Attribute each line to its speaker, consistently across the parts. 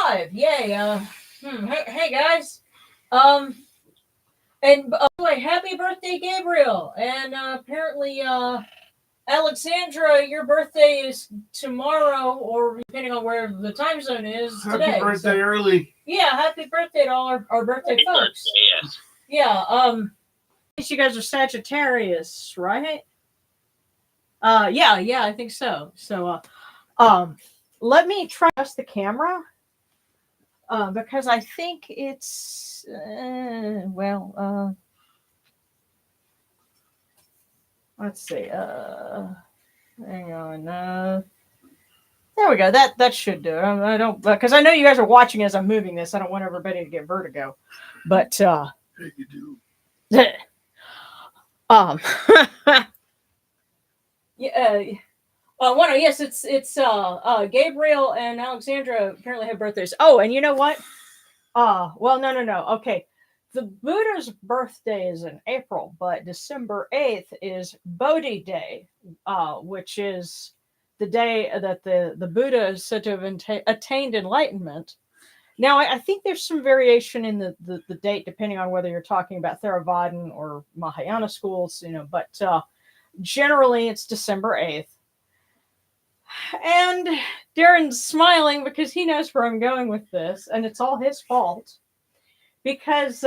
Speaker 1: live. Yay. Hey guys. Um, and by the way, happy birthday, Gabriel. And apparently, Alexandra, your birthday is tomorrow, or depending on where the time zone is
Speaker 2: Happy
Speaker 1: today.
Speaker 2: birthday early.
Speaker 1: Yeah, happy birthday to all our birthday
Speaker 3: Happy
Speaker 1: folks.
Speaker 3: birthday, yes.
Speaker 1: Yeah. I guess you guys are Sagittarius, right? Yeah, I think so. So, let me try the camera. Because I think it's let's see. Hang on. There we go. That should do it. I don't because I know you guys are watching as I'm moving this. I don't want everybody to get vertigo, but
Speaker 2: You do.
Speaker 1: um, yeah. Yes, it's Gabriel and Alexandra apparently have birthdays. Oh, and you know what? No. Okay. The Buddha's birthday is in April, but December 8th is Bodhi Day, which is the day that the Buddha is said to have attained enlightenment. Now, I think there's some variation in the date, depending on whether you're talking about Theravadan or Mahayana schools, but generally it's December 8th. And Darren's smiling because he knows where I'm going with this, and it's all his fault. Because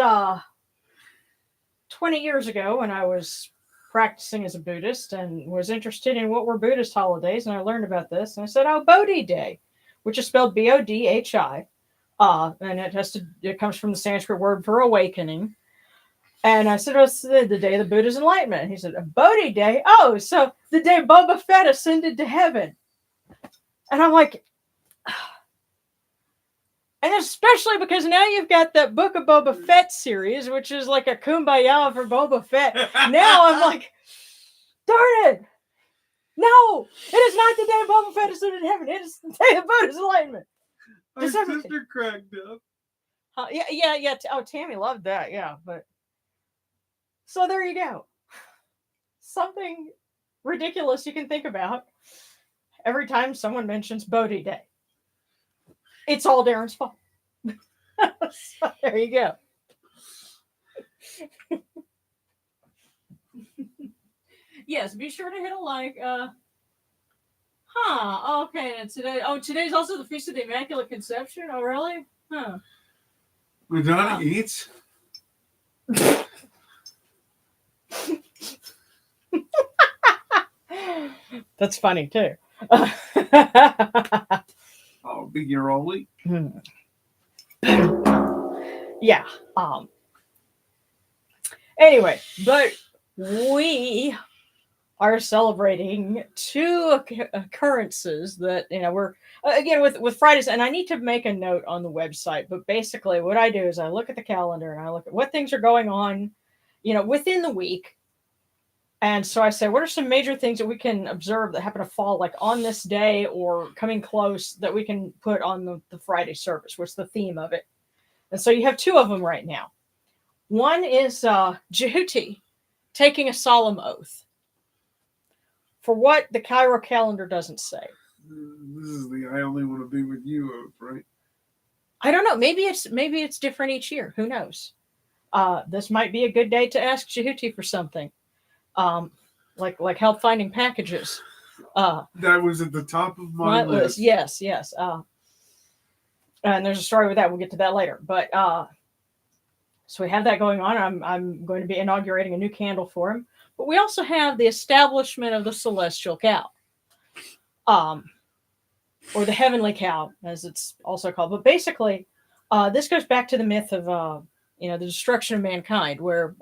Speaker 1: 20 years ago, when I was practicing as a Buddhist and was interested in what were Buddhist holidays, and I learned about this, and I said, "Oh, Bodhi Day," which is spelled Bodhi, and it comes from the Sanskrit word for awakening. And I said, "What's the day of the Buddha's enlightenment?" And he said, "Bodhi Day." Oh, so the day Boba Fett ascended to heaven. And I'm like, and especially because now you've got that Book of Boba Fett series, which is like a kumbaya for Boba Fett. Now I'm like, darn it. No, it is not the day Boba Fett ascended to heaven. It is the day of Buddha's enlightenment.
Speaker 2: My sister cracked up.
Speaker 1: Yeah. Oh, Tammy loved that. Yeah, but so there you go. Something ridiculous you can think about every time someone mentions Bodhi Day. It's all Darren's fault. So there you go. Yes, be sure to hit a like. Okay. And today's also the Feast of the Immaculate Conception. Oh, really? Huh.
Speaker 2: Madonna eats.
Speaker 1: That's funny too.
Speaker 2: Oh, big year only.
Speaker 1: Yeah. Anyway, but we are celebrating two occurrences that we're again with Fridays, and I need to make a note on the website. But basically, what I do is I look at the calendar and I look at what things are going on, within the week. And so I say, what are some major things that we can observe that happen to fall like on this day or coming close that we can put on the Friday service? What's the theme of it? And so you have two of them right now. One is Djehuty taking a solemn oath for what the Cairo calendar doesn't say.
Speaker 2: This is the I only want to be with you oath, right?
Speaker 1: I don't know. Maybe it's different each year. Who knows? This might be a good day to ask Djehuty for something. Like help finding packages.
Speaker 2: That was at the top of my list.
Speaker 1: Yes. And there's a story with that. We'll get to that later. But so we have that going on. I'm going to be inaugurating a new candle for him. But we also have the establishment of the celestial cow, or the heavenly cow, as it's also called. But basically, this goes back to the myth of the destruction of mankind, where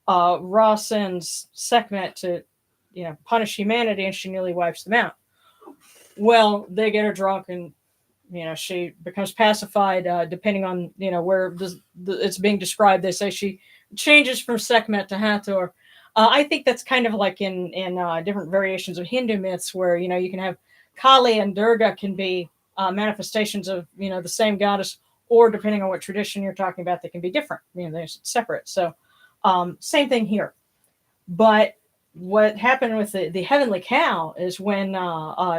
Speaker 1: Ra sends Sekhmet to, punish humanity, and she nearly wipes them out. Well, they get her drunk, and she becomes pacified. Depending on where it's being described, they say she changes from Sekhmet to Hathor. I think that's kind of like in different variations of Hindu myths, where you can have Kali and Durga can be manifestations of the same goddess, or depending on what tradition you're talking about, they can be different. They're separate. So. Same thing here. But what happened with the heavenly cow is when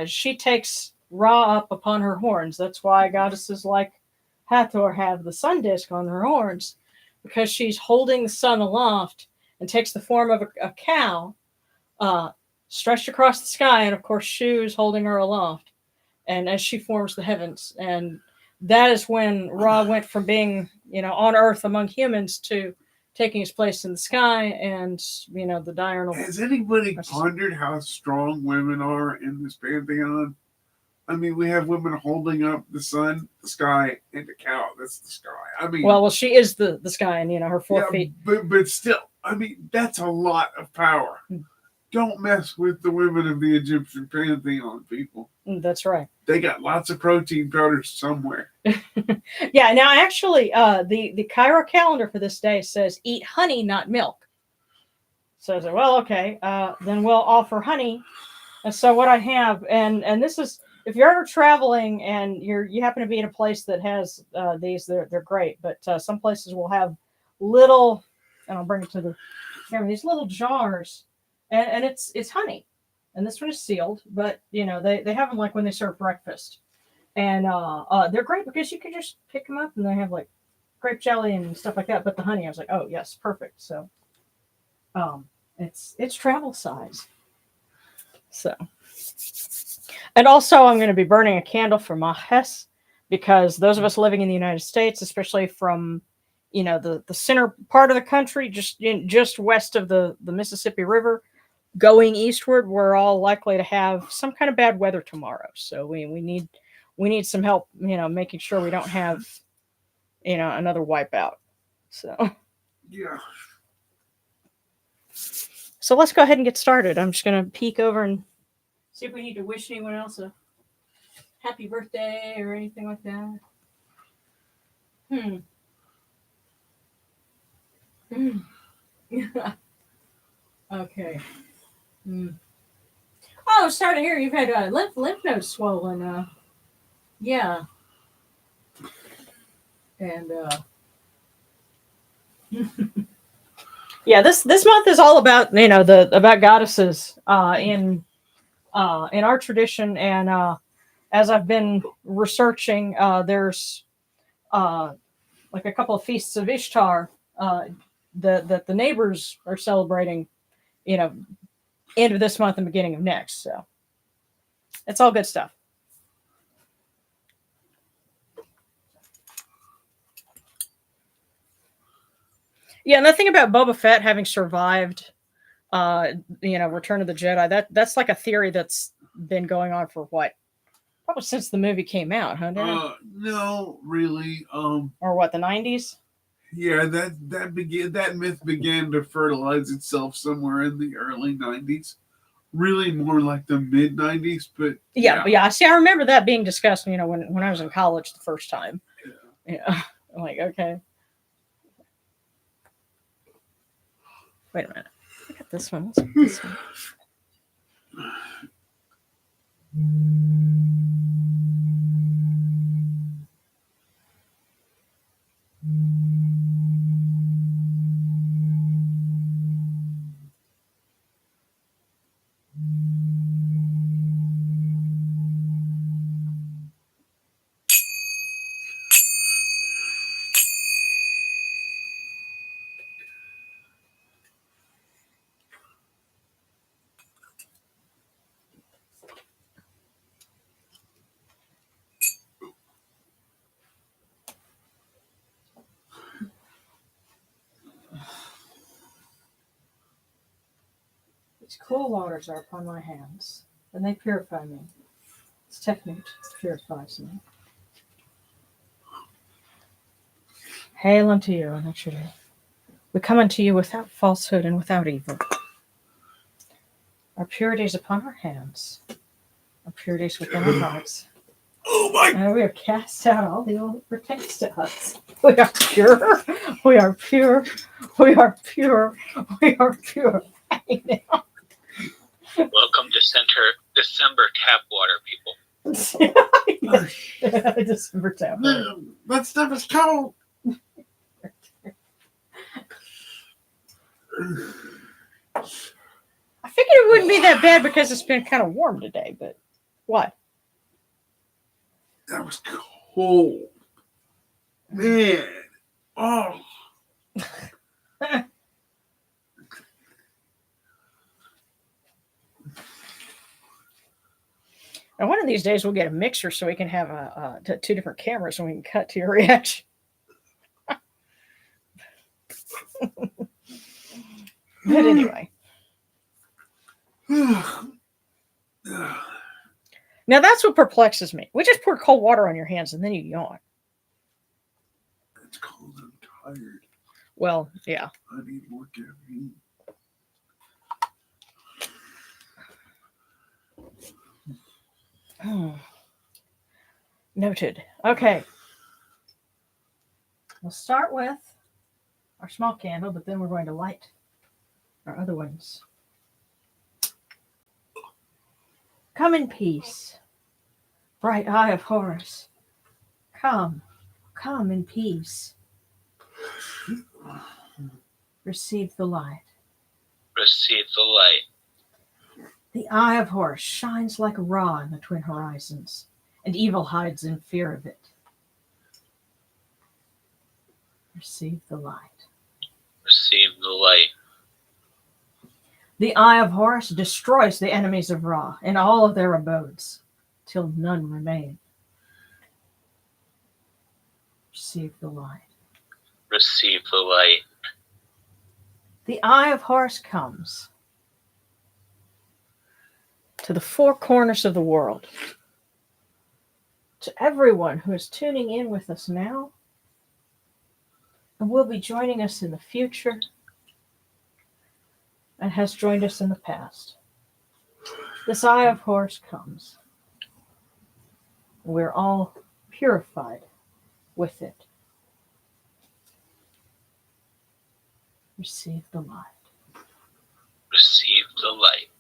Speaker 1: she takes Ra up upon her horns. That's why goddesses like Hathor have the sun disk on their horns, because she's holding the sun aloft and takes the form of a cow, uh, stretched across the sky, and of course, Shu's holding her aloft. And as she forms the heavens, and that is when Ra went from being, on Earth among humans to taking his place in the sky, and the diurnal.
Speaker 2: Has anybody pondered how strong women are in this pantheon? I mean, we have women holding up the sun, the sky, and the cow. That's the sky. I mean,
Speaker 1: well, she is the sky, and her 4 feet.
Speaker 2: But still, I mean, that's a lot of power. Don't mess with the women of the Egyptian pantheon, people.
Speaker 1: That's right.
Speaker 2: They got lots of protein powders somewhere.
Speaker 1: Yeah. Now, actually, the Cairo calendar for this day says eat honey, not milk. So I said, well, okay, then we'll offer honey. And so what I have, and this is, if you're ever traveling and you happen to be in a place that has these, they're great. But some places will have little, and I'll bring it to the camera, these little jars, and it's honey, and this one is sealed. But they have them like when they serve breakfast, and they're great because you can just pick them up and they have like grape jelly and stuff like that. But the honey, I was like, oh yes, perfect. So, it's travel size. So. And also, I'm going to be burning a candle for Mahes, because those of us living in the United States, especially from, the center part of the country, just west of the Mississippi River, going eastward, we're all likely to have some kind of bad weather tomorrow. So we need some help, making sure we don't have, another wipeout. So
Speaker 2: yeah.
Speaker 1: So let's go ahead and get started. I'm just going to peek over and see if we need to wish anyone else a happy birthday or anything like that. Okay. Oh, starting here, you've had lymph nodes swollen. Yeah. And yeah, this month is all about about goddesses in our tradition, and as I've been researching, there's like a couple of feasts of Ishtar that the neighbors are celebrating, end of this month and beginning of next. So it's all good stuff. Yeah, and the thing about Boba Fett having survived, Return of the Jedi, that's like a theory that's been going on for what? Probably since the movie came out, huh?
Speaker 2: No, really.
Speaker 1: Or what, the 90s?
Speaker 2: Yeah, that myth began to fertilize itself somewhere in the early 90s. Really more like the mid 90s, but
Speaker 1: yeah. See, I remember that being discussed, when I was in college the first time. Yeah. I'm like, okay. Wait a minute. Look at this one. Let's look at this one. These cool waters are upon my hands, and they purify me. This technique purifies me. Hail unto you, Djehuty. We come unto you without falsehood and without evil. Our purities upon our hands, our purities within our hearts.
Speaker 2: Oh my!
Speaker 1: And we have cast out all the evil that pertains to us. We are pure. We are pure. We are pure. We are pure.
Speaker 3: Welcome to December tap water, people.
Speaker 1: December tap water.
Speaker 2: That stuff is cold.
Speaker 1: I figured it wouldn't be that bad because it's been kind of warm today, but what?
Speaker 2: That was cold. Man. Oh.
Speaker 1: And one of these days we'll get a mixer so we can have two different cameras and we can cut to your reaction. But anyway. Now that's what perplexes me. We just pour cold water on your hands and then you yawn.
Speaker 2: It's cold. I'm tired.
Speaker 1: Well, yeah.
Speaker 2: I need more caffeine.
Speaker 1: Noted. Okay. We'll start with our small candle, but then we're going to light our other ones. Come in peace, bright eye of Horus. Come in peace. Receive the light.
Speaker 3: Receive the light.
Speaker 1: The eye of Horus shines like Ra in the twin horizons, and evil hides in fear of it. Receive the light.
Speaker 3: Receive the light.
Speaker 1: The eye of Horus destroys the enemies of Ra in all of their abodes, till none remain. Receive the light.
Speaker 3: Receive the light.
Speaker 1: The eye of Horus comes to the four corners of the world, to everyone who is tuning in with us now and will be joining us in the future and has joined us in the past. This eye of Horus comes. We're all purified with it. Receive the light.
Speaker 3: Receive the light.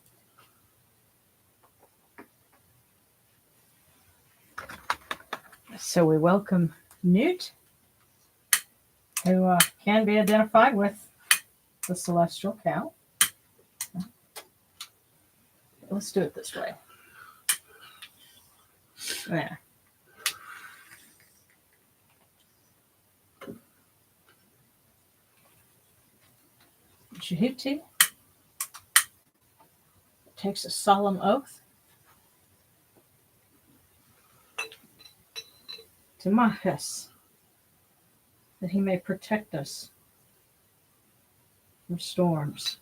Speaker 1: So we welcome Newt, who can be identified with the celestial cow. Let's do it this way. There. Djehuty takes a solemn oath to Mahis that he may protect us from storms.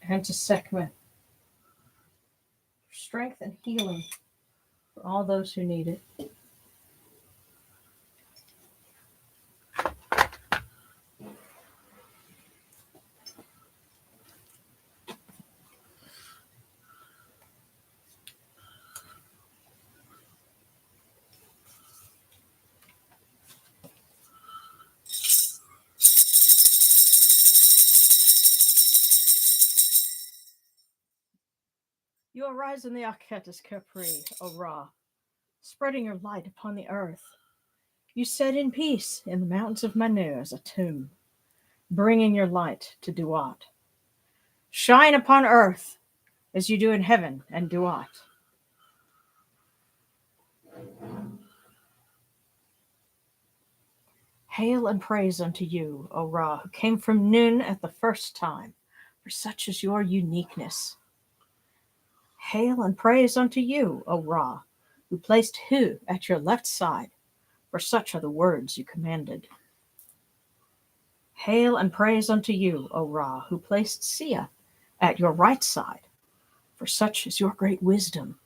Speaker 1: And to Sekhmet, strength and healing for all those who need it. You arise in the Aketis Capri, O Ra, spreading your light upon the earth. You set in peace in the mountains of Manu as a tomb, bringing your light to Duat. Shine upon earth as you do in heaven and Duat. Hail and praise unto you, O Ra, who came from Nun at the first time, for such is your uniqueness. Hail and praise unto you, O Ra, who placed Hu at your left side, for such are the words you commanded. Hail and praise unto you, O Ra, who placed Sia at your right side, for such is your great wisdom.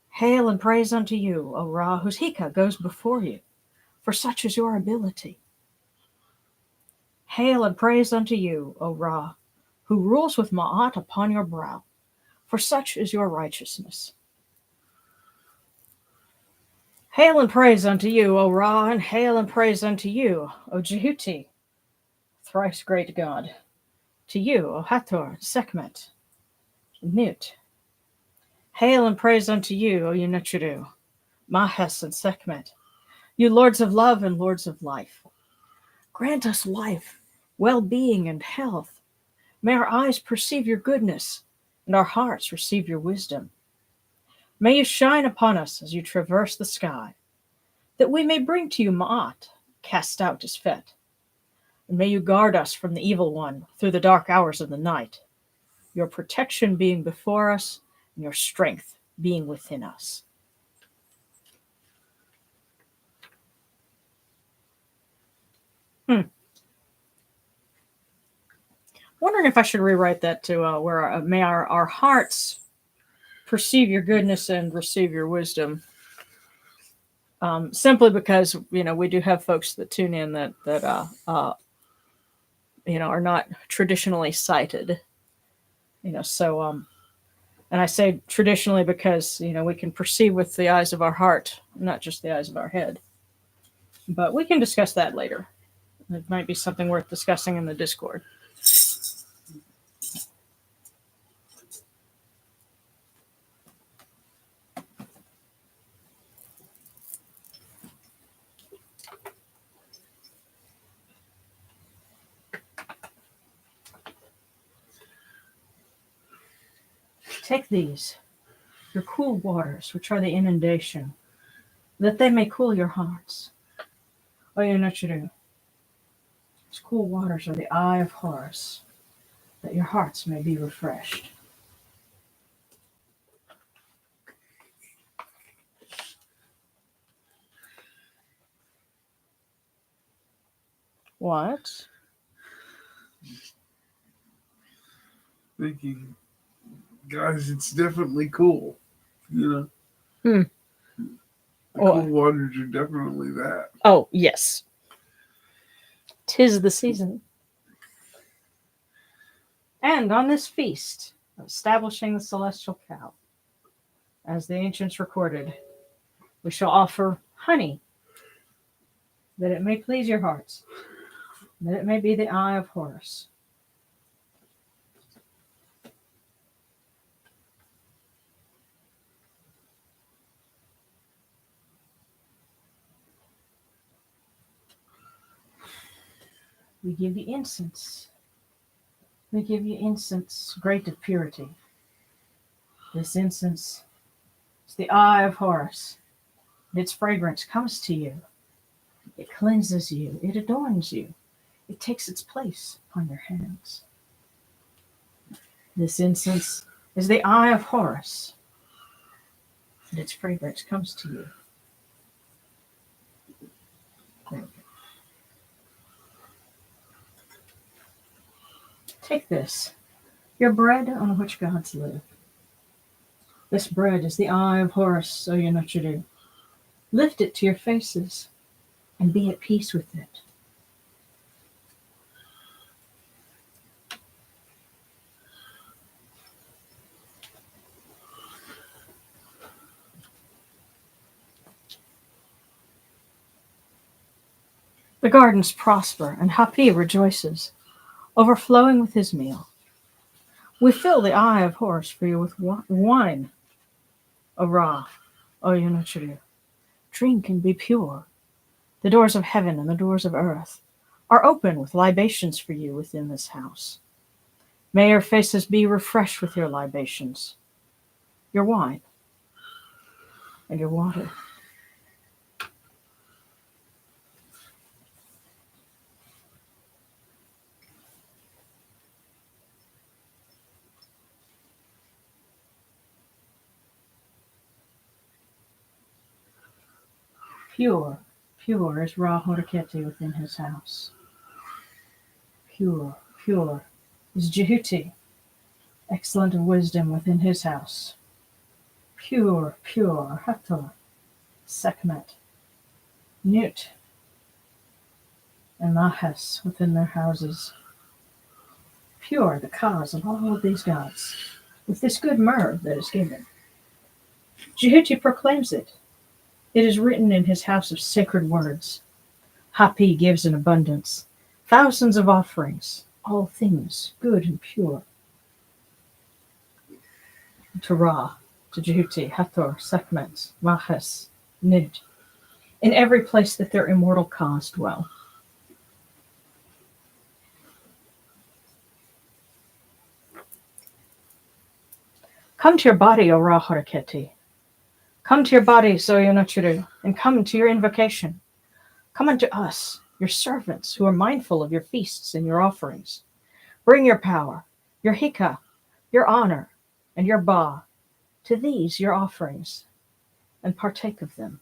Speaker 1: Hail and praise unto you, O Ra, whose Hika goes before you, for such is your ability. Hail and praise unto you, O Ra, who rules with Ma'at upon your brow, for such is your righteousness. Hail and praise unto you, O Ra, and hail and praise unto you, O Djehuty, thrice great God. To you, O Hathor, Sekhmet, Nut. Hail and praise unto you, O Unuchiru, Mahis and Sekhmet, you lords of love and lords of life. Grant us life, well-being, and health. May our eyes perceive your goodness, and our hearts receive your wisdom. May you shine upon us as you traverse the sky, that we may bring to you Ma'at, cast out as Fet. And may you guard us from the evil one through the dark hours of the night, your protection being before us, and your strength being within us. Wondering if I should rewrite that to where may our hearts perceive your goodness and receive your wisdom. Simply because we do have folks that tune in that are not traditionally sighted. So and I say traditionally because we can perceive with the eyes of our heart, not just the eyes of our head. But we can discuss that later. It might be something worth discussing in the Discord. Take these, your cool waters, which are the inundation, that they may cool your hearts. Oh, you know what you do. These cool waters are the eye of Horus, that your hearts may be refreshed. What?
Speaker 2: Thinking, guys, it's definitely cool. The cool waters are definitely that.
Speaker 1: Oh, yes. 'Tis the season. And on this feast of establishing the celestial cow, as the ancients recorded, we shall offer honey, that it may please your hearts, that it may be the eye of Horus. We give you incense. We give you incense great of purity. This incense is the eye of Horus. And its fragrance comes to you. It cleanses you. It adorns you. It takes its place upon your hands. This incense is the eye of Horus. And its fragrance comes to you. There we go. Take this, your bread on which gods live. This bread is the eye of Horus, so you know what you do. Lift it to your faces and be at peace with it. The gardens prosper, and Hapi rejoices, overflowing with his meal. We fill the eye of Horus for you with wine. Ra, O Yunuchuru, drink and be pure. The doors of heaven and the doors of earth are open with libations for you within this house. May your faces be refreshed with your libations, your wine, and your water. Pure, pure is Ra Horeketi within his house. Pure, pure is Djehuty, excellent of wisdom within his house. Pure, pure Hathor, Sekhmet, Nut, and Mahes within their houses. Pure the cause of all of these gods, with this good myrrh that is given. Djehuty proclaims it. It is written in his house of sacred words. Hapi gives in abundance, thousands of offerings, all things good and pure. To Ra, to Djehuty, Hathor, Sekhmet, Mahes, Nid, in every place that their immortal cause dwell. Come to your body, O Ra Haraketi. Come to your body, Zoyonachuru, and come to your invocation. Come unto us, your servants, who are mindful of your feasts and your offerings. Bring your power, your hika, your honor, and your ba to these your offerings, and partake of them.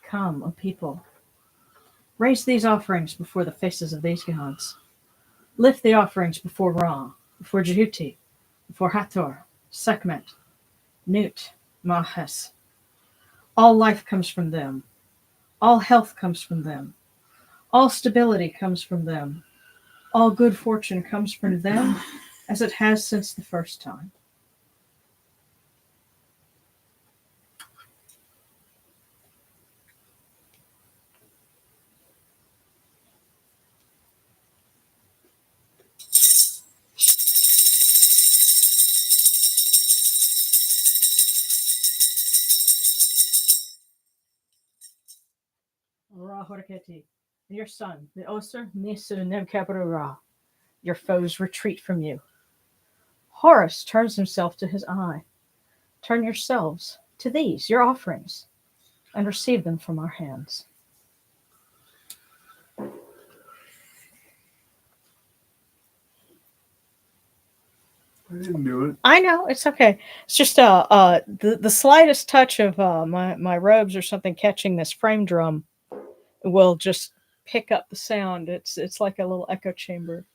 Speaker 1: Come, O people, raise these offerings before the faces of these gods. Lift the offerings before Ra, before Djehuty, before Hathor, Sekhmet, Nut, Mahes. All life comes from them. All health comes from them. All stability comes from them. All good fortune comes from them, as it has since the first time. Ra Horaketi, your son, the Oser Nisu Nebkabru Ra, your foes retreat from you. Horus turns himself to his eye. Turn yourselves to these, your offerings, and receive them from our hands.
Speaker 2: I didn't do it.
Speaker 1: I know, it's okay. It's just the slightest touch of my robes or something catching this frame drum will just pick up the sound. It's like a little echo chamber.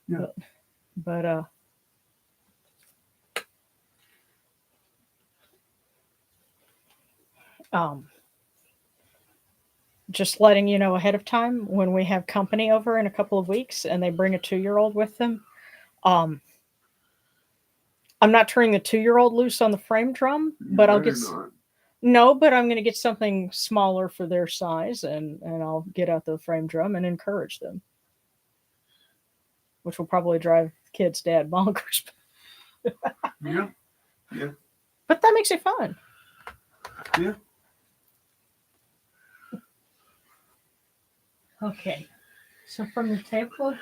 Speaker 2: Yeah.
Speaker 1: But just letting you know ahead of time when we have company over in a couple of weeks and they bring a 2-year-old with them. I'm not turning the 2-year-old loose on the frame drum, but I'll get
Speaker 2: not.
Speaker 1: no, but I'm going to get something smaller for their size, and I'll get out the frame drum and encourage them, which will probably drive kids' dad bonkers.
Speaker 2: Yeah. Yeah.
Speaker 1: But that makes it fun.
Speaker 2: Yeah.
Speaker 1: Okay, so from the table of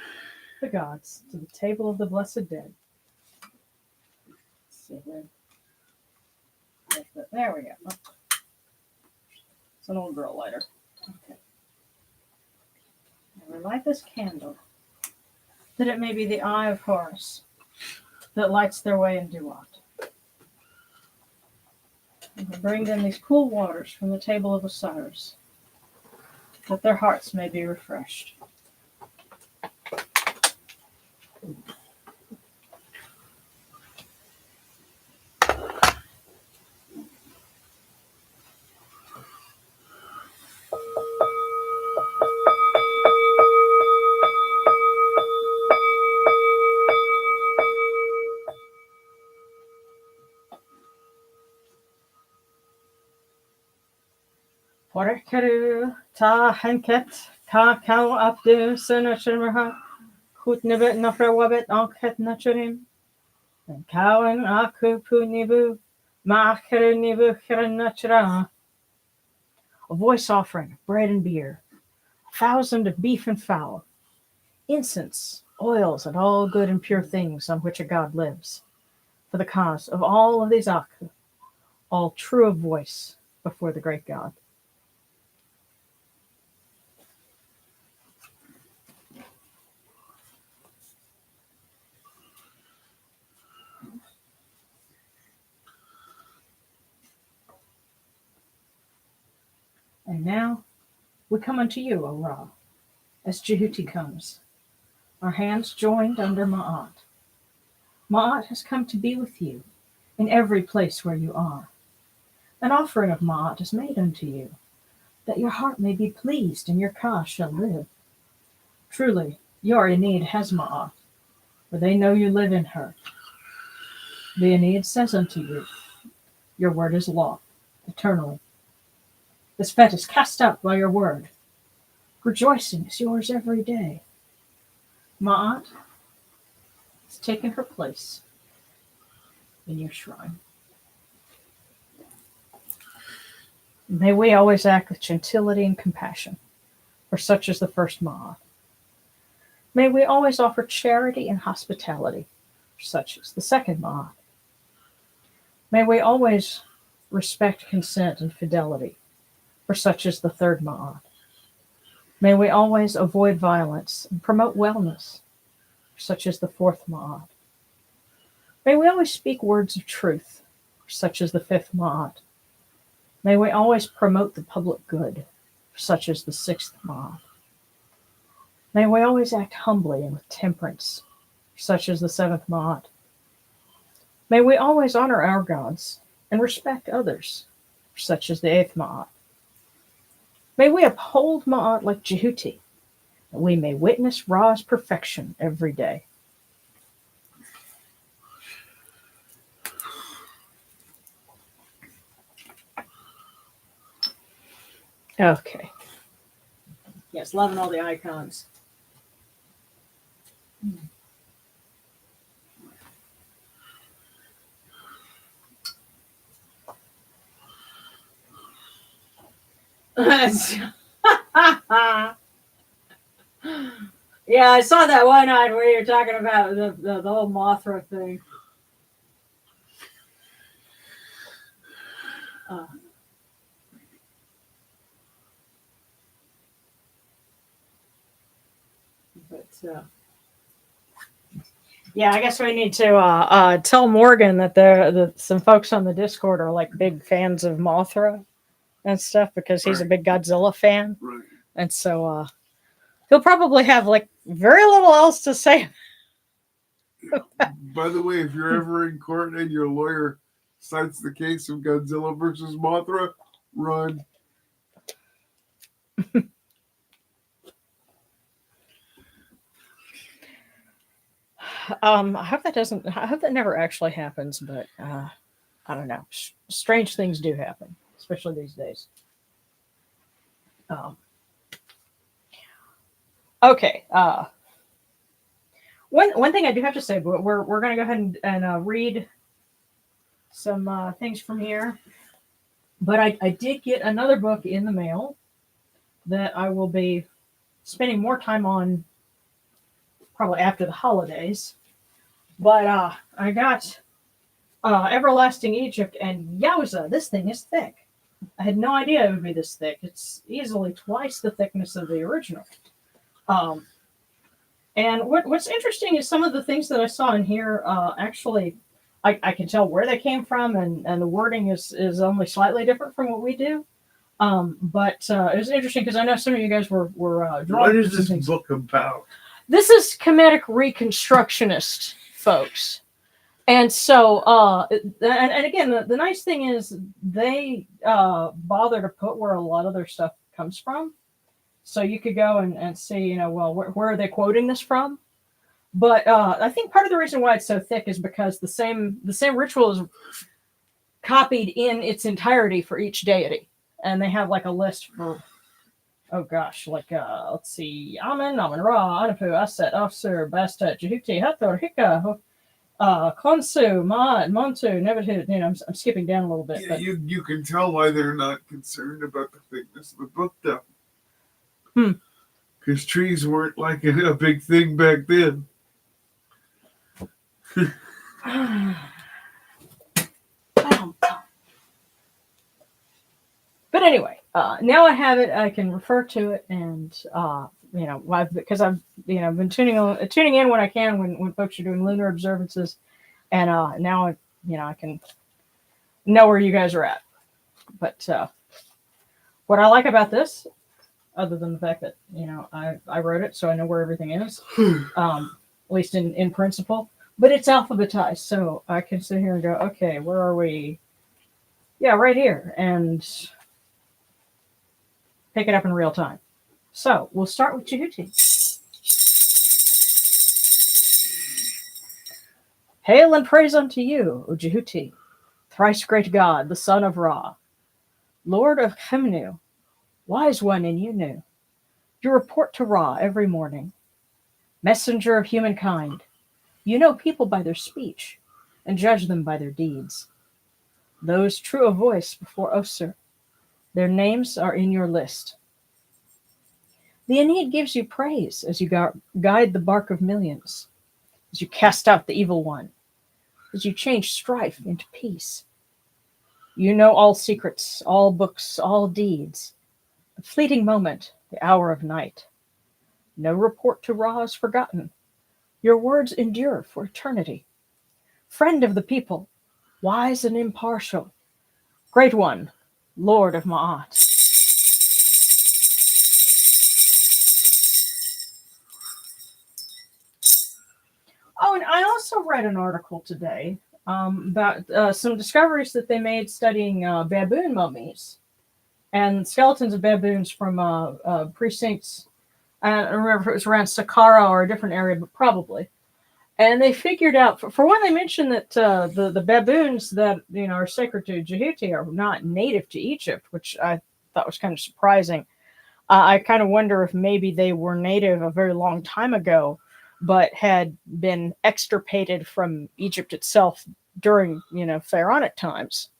Speaker 1: the gods to the table of the blessed dead. Let's see here. There we go. Oh. It's an old girl lighter. Okay. Now we light this candle that it may be the eye of Horus that lights their way in Duat. And we bring them these cool waters from the table of Osiris, that their hearts may be refreshed. Porkeru ta henket ka kau abdu sunashimha kutnibet nafrawabet anket naturim and kawan aku punibu ma'akere nibu nachra. A voice offering of bread and beer, 1,000 of beef and fowl, incense, oils, and all good and pure things on which a god lives, for the cause of all of these aku, all true of voice before the great god. And now we come unto you, O Ra, as Djehuty comes, our hands joined under Ma'at. Ma'at has come to be with you in every place where you are. An offering of Ma'at is made unto you, that your heart may be pleased and your ka shall live. Truly, your Aeneid has Ma'at, for they know you live in her. The Aeneid says unto you, your word is law, eternally. This fet is cast out by your word. Rejoicing is yours every day. Ma'at has taken her place in your shrine. May we always act with gentility and compassion, for such is the first Ma'at. May we always offer charity and hospitality, such as the second Ma'at. May we always respect consent and fidelity, for such as the third Ma'at. May we always avoid violence and promote wellness, such as the fourth Ma'at. May we always speak words of truth, such as the fifth Ma'at. May we always promote the public good, such as the sixth Ma'at. May we always act humbly and with temperance, such as the seventh Ma'at. May we always honor our gods and respect others, such as the eighth Ma'at. May we uphold Ma'at like Djehuty, that we may witness Ra's perfection every day. Okay. Yes, loving all the icons. Yeah, I saw that one night where you were talking about the whole Mothra thing. Yeah, I guess we need to tell Morgan that some folks on the Discord are like big fans of Mothra and stuff because he's a big Godzilla fan,
Speaker 2: Right.
Speaker 1: and so he'll probably have like very little else to say.
Speaker 2: By the way, if you're ever in court and your lawyer cites the case of Godzilla versus Mothra, run.
Speaker 1: I hope that doesn't. I hope that never actually happens, but I don't know. Strange things do happen, especially these days. Okay. One thing I do have to say, but we're going to go ahead and read some things from here. But I did get another book in the mail that I will be spending more time on probably after the holidays. But I got Everlasting Egypt, and yowza, this thing is thick. I had no idea it would be this thick. It's easily twice the thickness of the original. And what's interesting is some of the things that I saw in here, actually, I can tell where they came from, and the wording is only slightly different from what we do. But it was interesting because I know some of you guys were drawing.
Speaker 2: What is this book about?
Speaker 1: This is Kemetic Reconstructionist, folks. And so, and again, the nice thing is they bother to put where a lot of their stuff comes from. So you could go and see, well, where are they quoting this from? But I think part of the reason why it's so thick is because the same ritual is copied in its entirety for each deity. And they have like a list for, oh gosh, like, let's see, Amen, Ra, Anapu, Aset, Afsur, Bastet, Djehuty, Hathor, Hika, Khonsu, Ma'at, Montu, Nebuchadnezzar. I'm skipping down a little bit.
Speaker 2: Yeah,
Speaker 1: but
Speaker 2: you can tell why they're not concerned about the thickness of the book, though. Because trees weren't like a big thing back then.
Speaker 1: But anyway, now I have it. I can refer to it, and because I've been tuning in when I can when folks are doing lunar observances, and now I can know where you guys are at. But what I like about this, other than the fact that I wrote it, so I know where everything is, at least in principle. But it's alphabetized, so I can sit here and go, okay, where are we? Yeah, right here, and pick it up in real time. So we'll start with Djehuty. Hail and praise unto you, O Djehuty, thrice great God, the son of Ra, Lord of Khemenu, wise one in Yunu. You report to Ra every morning. Messenger of humankind, you know people by their speech and judge them by their deeds. Those true of voice before Osir, their names are in your list. The Aeneid gives you praise as you guide the bark of millions, as you cast out the evil one, as you change strife into peace. You know all secrets, all books, all deeds. The fleeting moment, the hour of night. No report to Ra is forgotten. Your words endure for eternity. Friend of the people, wise and impartial, great one, Lord of Ma'at. Oh, and I also read an article today about some discoveries that they made studying baboon mummies and skeletons of baboons from precincts. I don't remember if it was around Saqqara or a different area, but probably. And they figured out, for one, they mentioned that the baboons that are sacred to Djehuty are not native to Egypt, which I thought was kind of surprising. I kind of wonder if maybe they were native a very long time ago, but had been extirpated from Egypt itself during pharaonic times,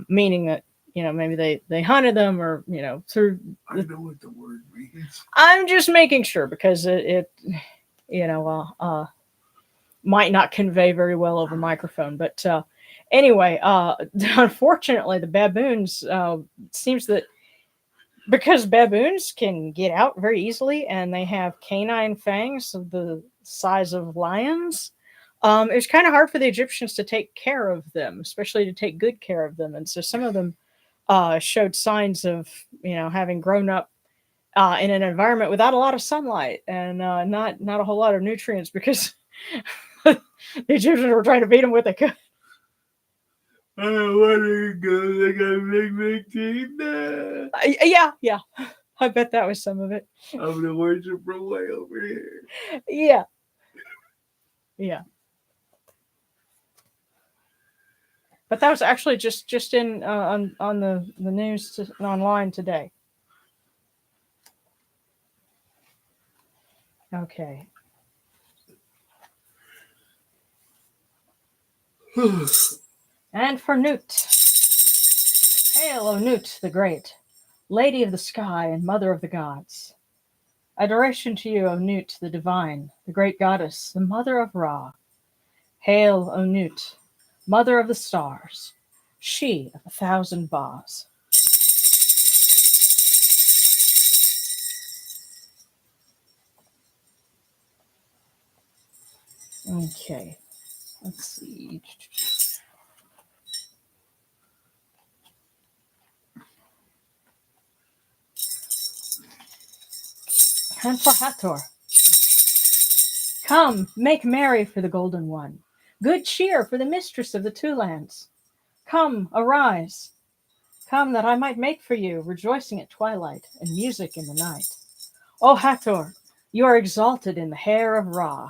Speaker 1: meaning that maybe they hunted them or through.
Speaker 2: I know what the word means.
Speaker 1: I'm just making sure because it might not convey very well over microphone, but anyway, unfortunately, the baboons seems that because baboons can get out very easily and they have canine fangs of the size of lions. It was kind of hard for the Egyptians to take care of them, especially to take good care of them, and so some of them showed signs of having grown up in an environment without a lot of sunlight and not a whole lot of nutrients because the Egyptians were trying to beat them with a could.
Speaker 2: I don't want to go. They got big teeth now.
Speaker 1: Yeah. I bet that was some of it.
Speaker 2: I'm the worship way over here.
Speaker 1: Yeah. But that was actually just in on the news online today. Okay. And for Nut. Hail, O Nut the Great, Lady of the Sky and Mother of the Gods. Adoration to you, O Nut the Divine, the Great Goddess, the Mother of Ra. Hail, O Nut, Mother of the Stars, she of 1,000 Bas. Okay, let's see. And for Hathor. Come, make merry for the Golden One. Good cheer for the Mistress of the Two Lands. Come, arise. Come that I might make for you rejoicing at twilight and music in the night. O Hathor, you are exalted in the hair of Ra.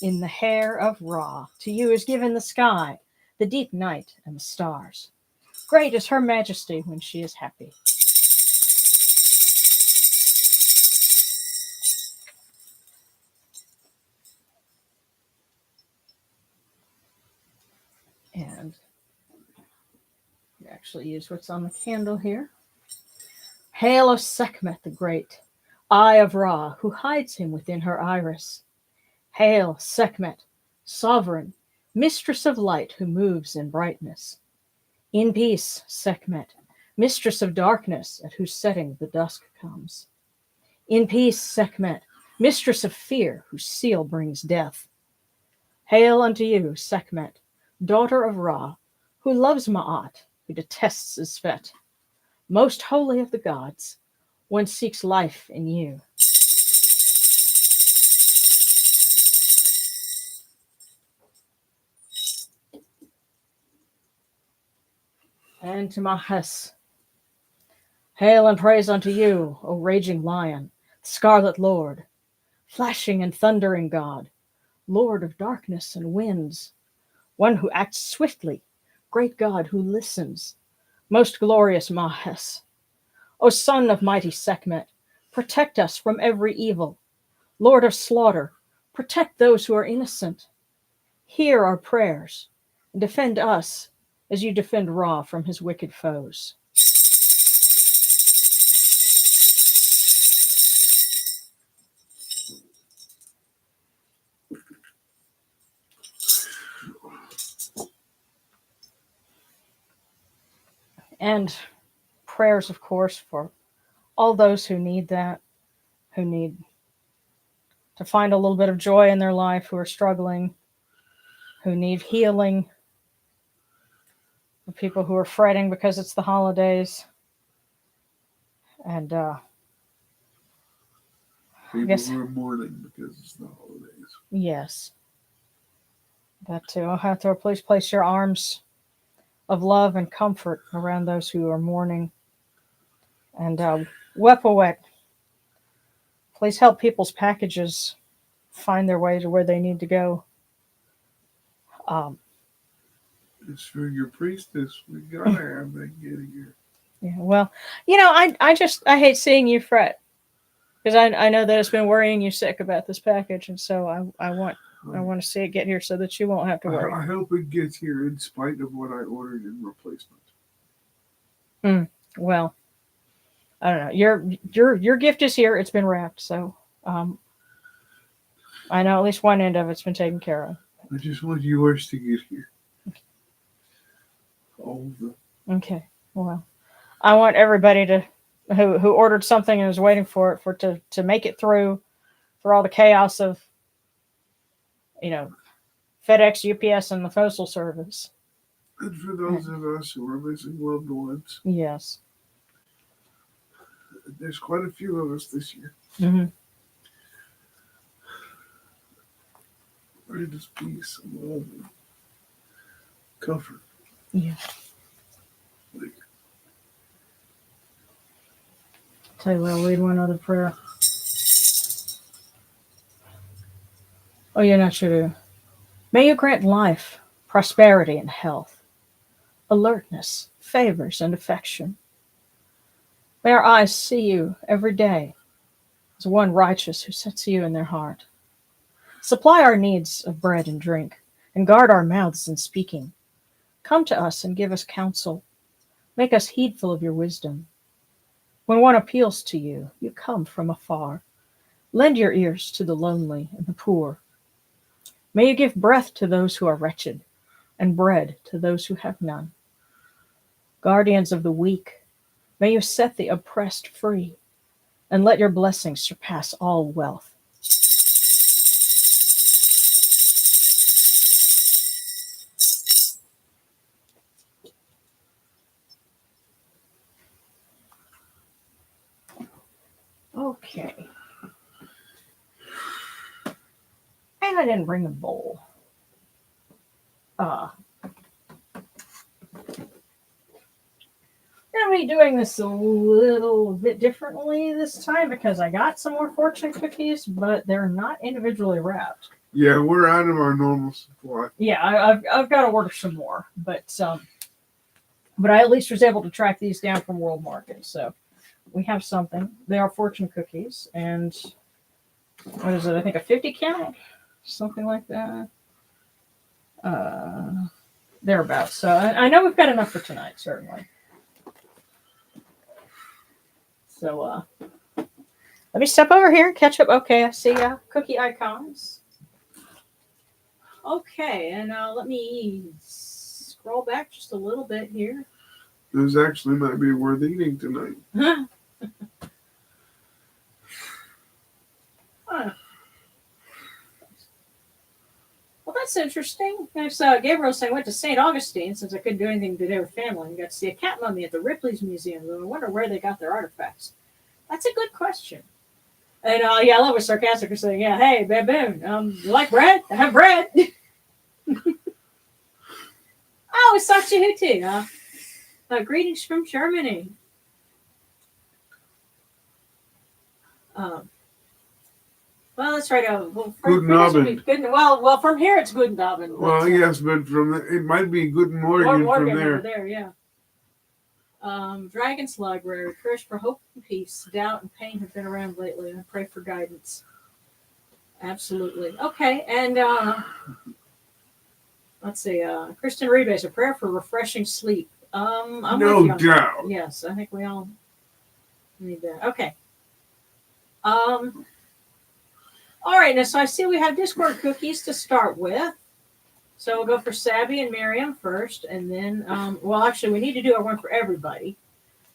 Speaker 1: In the hair of Ra, to you is given the sky, the deep night, and the stars. Great is her majesty when she is happy. And we actually use what's on the candle here. Hail, O Sekhmet the Great, Eye of Ra, who hides him within her iris. Hail, Sekhmet, sovereign, mistress of light who moves in brightness. In peace, Sekhmet, mistress of darkness at whose setting the dusk comes. In peace, Sekhmet, mistress of fear whose seal brings death. Hail unto you, Sekhmet, daughter of Ra, who loves Ma'at, who detests Isfet. Most holy of the gods, one seeks life in you. And to Mahes. Hail and praise unto you, O raging lion, scarlet lord, flashing and thundering god, lord of darkness and winds, one who acts swiftly, great God who listens, most glorious Mahes. O son of mighty Sekhmet, protect us from every evil. Lord of slaughter, protect those who are innocent. Hear our prayers, and defend us as you defend Ra from his wicked foes. And prayers, of course, for all those who need that, who need to find a little bit of joy in their life, who are struggling, who need healing, the people who are fretting because it's the holidays. And
Speaker 2: People
Speaker 1: guess-
Speaker 2: who are mourning because it's the holidays.
Speaker 1: yes, that too. I'll have to please place your arms of love and comfort around those who are mourning. And Wepawet, please help people's packages find their way to where they need to go.
Speaker 2: It's for your priestess. We gotta have that get here.
Speaker 1: Yeah, well, I hate seeing you fret because I know that it's been worrying you sick about this package, and so I want to see it get here so that you won't have to worry.
Speaker 2: I hope it gets here in spite of what I ordered in replacement.
Speaker 1: Well, I don't know. Your gift is here. It's been wrapped, so I know at least one end of it's been taken care of.
Speaker 2: I just want yours to get here. All of them.
Speaker 1: Okay. Well, I want everybody who ordered something and is waiting for it to make it through all the chaos of FedEx, UPS, and the postal service.
Speaker 2: And for those of us who are missing loved ones,
Speaker 1: Yes.
Speaker 2: there's quite a few of us this year.
Speaker 1: Mm-hmm.
Speaker 2: Pray this peace and love and comfort.
Speaker 1: Yeah. Tell you what, I'll read one other prayer. Oh, you're not sure to. May you grant life, prosperity, and health, alertness, favors, and affection. May our eyes see you every day as one righteous who sets you in their heart. Supply our needs of bread and drink, and guard our mouths in speaking. Come to us and give us counsel. Make us heedful of your wisdom. When one appeals to you, you come from afar. Lend your ears to the lonely and the poor. May you give breath to those who are wretched, and bread to those who have none. Guardians of the weak, may you set the oppressed free, and let your blessings surpass all wealth. Okay. And I didn't bring a bowl. Gonna be doing this a little bit differently this time because I got some more fortune cookies, but they're not individually wrapped.
Speaker 2: Yeah, we're out of our normal supply.
Speaker 1: Yeah, I've got to order some more, but I at least was able to track these down from World Market, so we have something. They are fortune cookies, and what is it? I think a 50 count, something like that. Thereabouts. So I know we've got enough for tonight, certainly. So let me step over here and catch up. Okay, I see cookie icons. Okay, and let me scroll back just a little bit here.
Speaker 2: Those actually might be worth eating tonight.
Speaker 1: Well, that's interesting. I saw Gabriel saying I went to St. Augustine since I couldn't do anything today with family and got to see a cat mummy at the Ripley's Museum. I wonder where they got their artifacts. That's a good question. And yeah, I love was sarcastic for saying, yeah, hey, baboon, you like bread? I have bread. Oh, it's Djehuty. Greetings from Germany. Well, that's right.
Speaker 2: Guten Abend.
Speaker 1: Well, from here it's Guten Abend.
Speaker 2: Well, yes, but it might be Guten Morgen from there.
Speaker 1: There, yeah. Dragon's Library, prayers for hope and peace. Doubt and pain have been around lately, and I pray for guidance. Absolutely. Okay, and let's see. Kristen Rebase, a prayer for refreshing sleep. I'm
Speaker 2: no
Speaker 1: with you on that.
Speaker 2: doubt.
Speaker 1: Yes, I think we all need that. Okay. All right, now so I see we have Discord cookies to start with. So we'll go for Sabby and Miriam first, and then, well, actually, we need to do our one for everybody.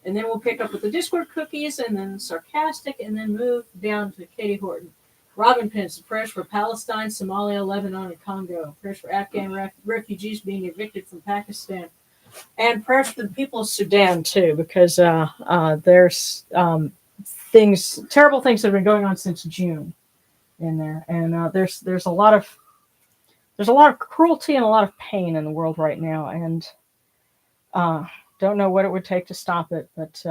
Speaker 1: And then we'll pick up with the Discord cookies, and then Sarcastic, and then move down to Katie Horton. Robin Pence, prayers for Palestine, Somalia, Lebanon, and Congo. Prayers for Afghan refugees being evicted from Pakistan. And prayers for the people of Sudan, too, because there's terrible things that have been going on since June in there. And there's a lot of cruelty and a lot of pain in the world right now, and don't know what it would take to stop it, but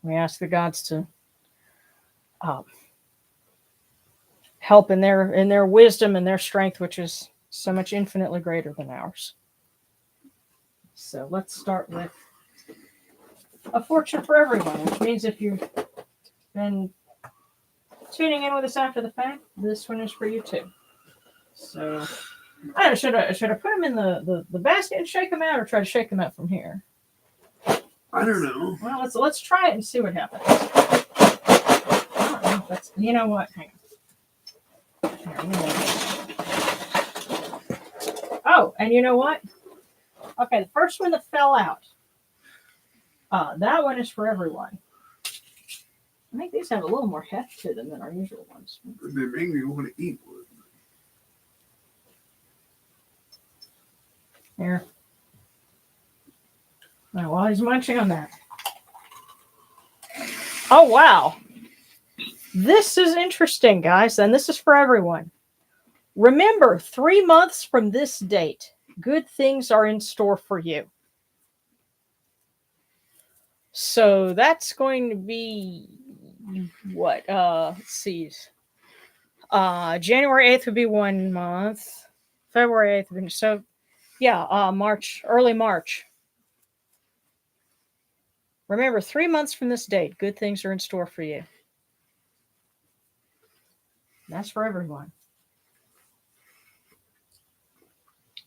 Speaker 1: we ask the gods to help in their wisdom and their strength, which is so much infinitely greater than ours. So let's start with a fortune for everyone, which means if you've been tuning in with us after the fact, this one is for you too. So, I don't know, should I put them in the basket and shake them out, or try to shake them out from here?
Speaker 2: I don't know.
Speaker 1: Well, let's try it and see what happens. You know what? Hang on. Oh, and you know what? Okay, the first one that fell out. That one is for everyone. I think these have a little more heft to them than our usual ones.
Speaker 2: They make me want to eat one.
Speaker 1: Here. Now, while he's munching on that. Oh, wow. This is interesting, guys, and this is for everyone. Remember, 3 months from this date, good things are in store for you. So that's going to be what? Let's see. January 8th would be 1 month. February 8th would be, so yeah, March, early March. Remember, 3 months from this date, good things are in store for you. That's for everyone.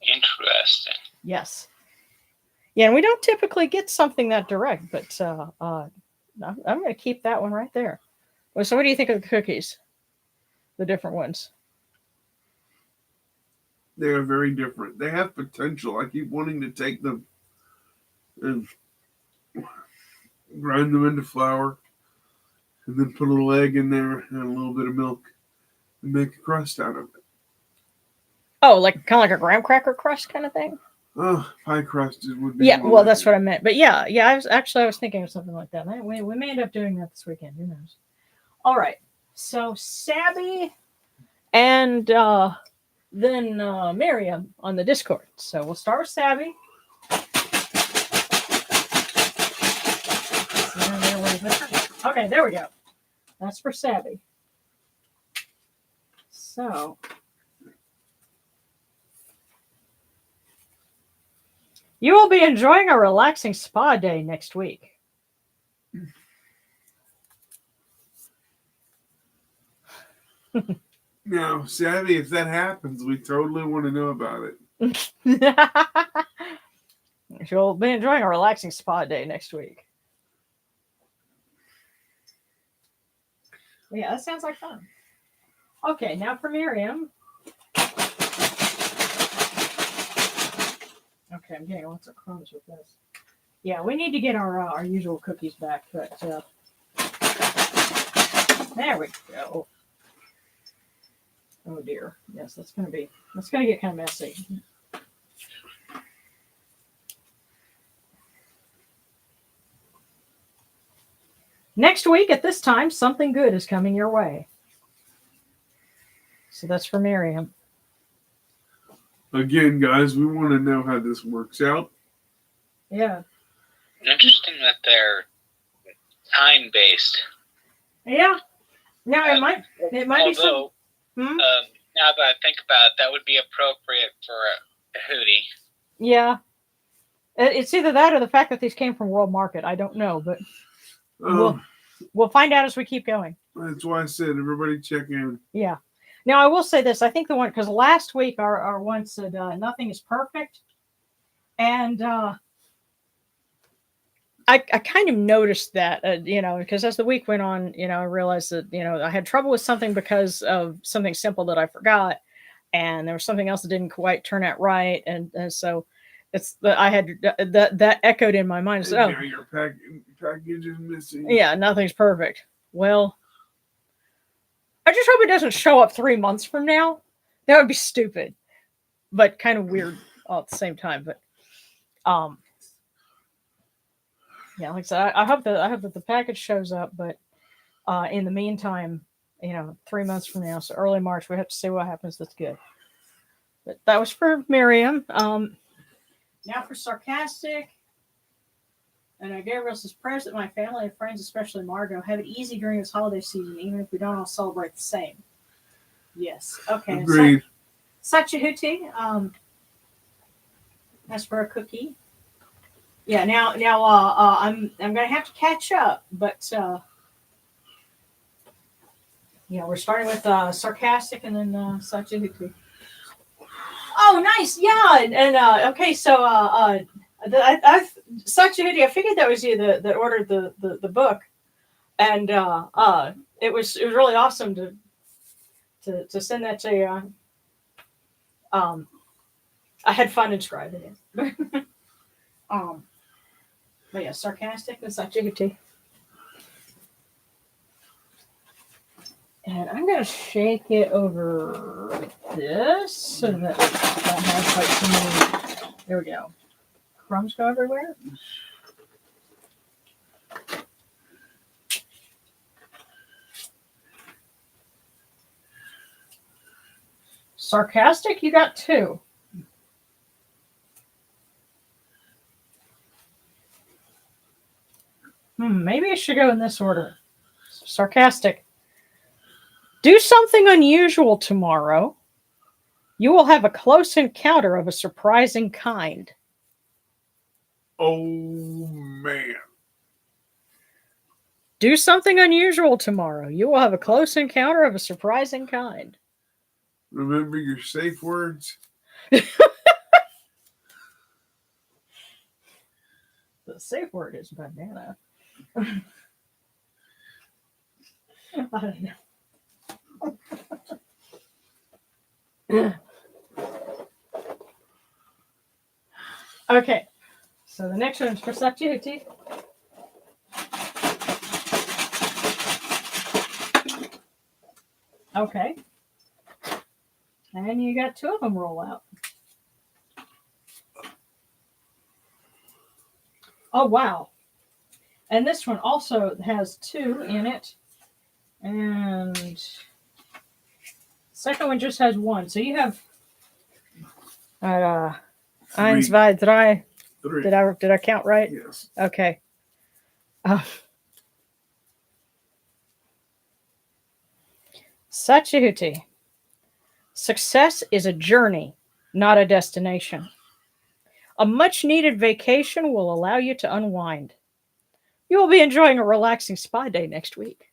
Speaker 3: Interesting.
Speaker 1: Yes. Yeah, and we don't typically get something that direct, but I'm going to keep that one right there. Well, so what do you think of the cookies? The different ones?
Speaker 2: They are very different. They have potential. I keep wanting to take them and grind them into flour and then put a little egg in there and a little bit of milk and make a crust out of it.
Speaker 1: Oh, like kind of like a graham cracker crust kind of thing?
Speaker 2: Oh, pie crust would be.
Speaker 1: Yeah, well, that's what I meant. But yeah, I was thinking of something like that. We may end up doing that this weekend. Who knows? All right. So Sabby and then Miriam on the Discord. So we'll start with Sabby. Okay, there we go. That's for Sabby. So you will be enjoying a relaxing spa day next week.
Speaker 2: Now, Savvy, if that happens, we totally want to know about it.
Speaker 1: You'll be enjoying a relaxing spa day next week. Yeah, that sounds like fun. Okay, now for Miriam. Okay, I'm getting lots of crumbs with this. Yeah, we need to get our usual cookies back, but there we go. Oh dear. Yes, that's gonna get kind of messy. Next week at this time, something good is coming your way. So that's for Miriam.
Speaker 2: Again, guys, we want to know how this works out.
Speaker 1: Yeah.
Speaker 3: Interesting that they're time-based.
Speaker 1: Yeah. Now it might be some.
Speaker 3: Although, now that I think about it, that would be appropriate for a Djehuty.
Speaker 1: Yeah. It's either that or the fact that these came from World Market. I don't know, but we'll find out as we keep going.
Speaker 2: That's why I said everybody check in.
Speaker 1: Yeah. Now, I will say this. I think the one, because last week our one said nothing is perfect. And I kind of noticed that, because as the week went on, I realized that, I had trouble with something because of something simple that I forgot. and there was something else that didn't quite turn out right, and so I had that echoed in my mind.
Speaker 2: And
Speaker 1: So,
Speaker 2: now your package is missing.
Speaker 1: yeah, nothing's perfect. Well, I just hope it doesn't show up 3 months from now. That would be stupid, but kind of weird all at the same time. But yeah, like I said, I hope that the package shows up. But in the meantime, 3 months from now, so early March, we have to see what happens. That's good. But that was for Miriam. Now for sarcastic. And Gabriel says, prayers that my family and friends, especially Margot, have it easy during this holiday season, even if we don't all celebrate the same. Yes. Okay.
Speaker 2: Agreed.
Speaker 1: Djehuty, that's for a cookie. Yeah. Now, I'm gonna have to catch up, but we're starting with sarcastic and then Djehuty. Oh, nice. Yeah. And okay, so Djehuty, I figured that was you that ordered the book, and it was really awesome to send that to you. I had fun inscribing it. But yeah, sarcastic and Djehuty. And I'm gonna shake it over like this so that I don't have quite so many. There we go. Crumbs go everywhere. Sarcastic, you got 2. Maybe I should go in this order. Sarcastic. Do something unusual tomorrow. You will have a close encounter of a surprising kind.
Speaker 2: Oh, man.
Speaker 1: Do something unusual tomorrow. You will have a close encounter of a surprising kind.
Speaker 2: Remember your safe words?
Speaker 1: The safe word is banana. I don't know. Okay. So the next one is for Djehuty. Okay. And you got 2 of them roll out. Oh, wow. And this one also has 2 in it. And second one just has 1. So you have 1, 2, 3.
Speaker 2: 3.
Speaker 1: Did I count right?
Speaker 2: Yes.
Speaker 1: Okay. Djehuty. Success is a journey, not a destination. A much-needed vacation will allow you to unwind. You will be enjoying a relaxing spa day next week.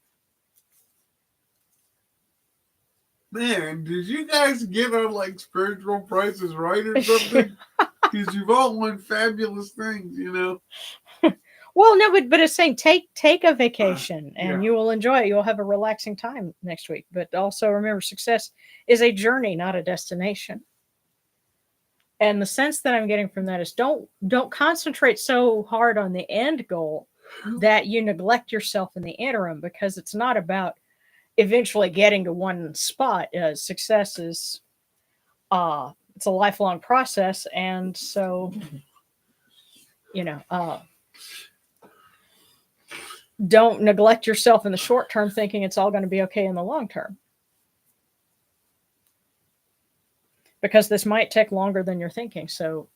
Speaker 2: Man, did you guys get on like spiritual prices right or something? Because you've all won fabulous things,
Speaker 1: Well, no, but it's saying take a vacation and
Speaker 2: Yeah.
Speaker 1: you will enjoy it. You'll have a relaxing time next week. But also remember, success is a journey, not a destination. And the sense that I'm getting from that is don't concentrate so hard on the end goal that you neglect yourself in the interim, because it's not about eventually getting to one spot. Success is it's a lifelong process, and so don't neglect yourself in the short term thinking it's all going to be okay in the long term, because this might take longer than you're thinking. So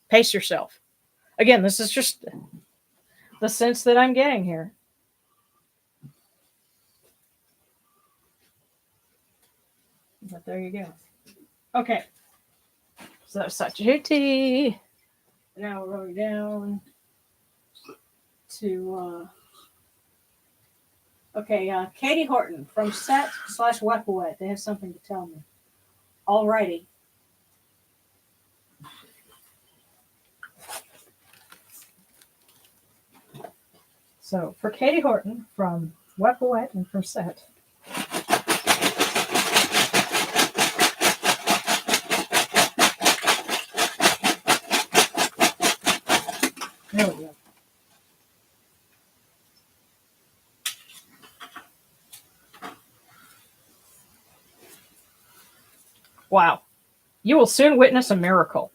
Speaker 1: pace yourself. Again, this is just the sense that I'm getting here. But there you go. Okay. So that's Djehuty. Now we're going down to Katie Horton from Set/Weapawet. They have something to tell me. Alrighty. So for Katie Horton from Weapawet and from Set. There we go. Wow. You will soon witness a miracle.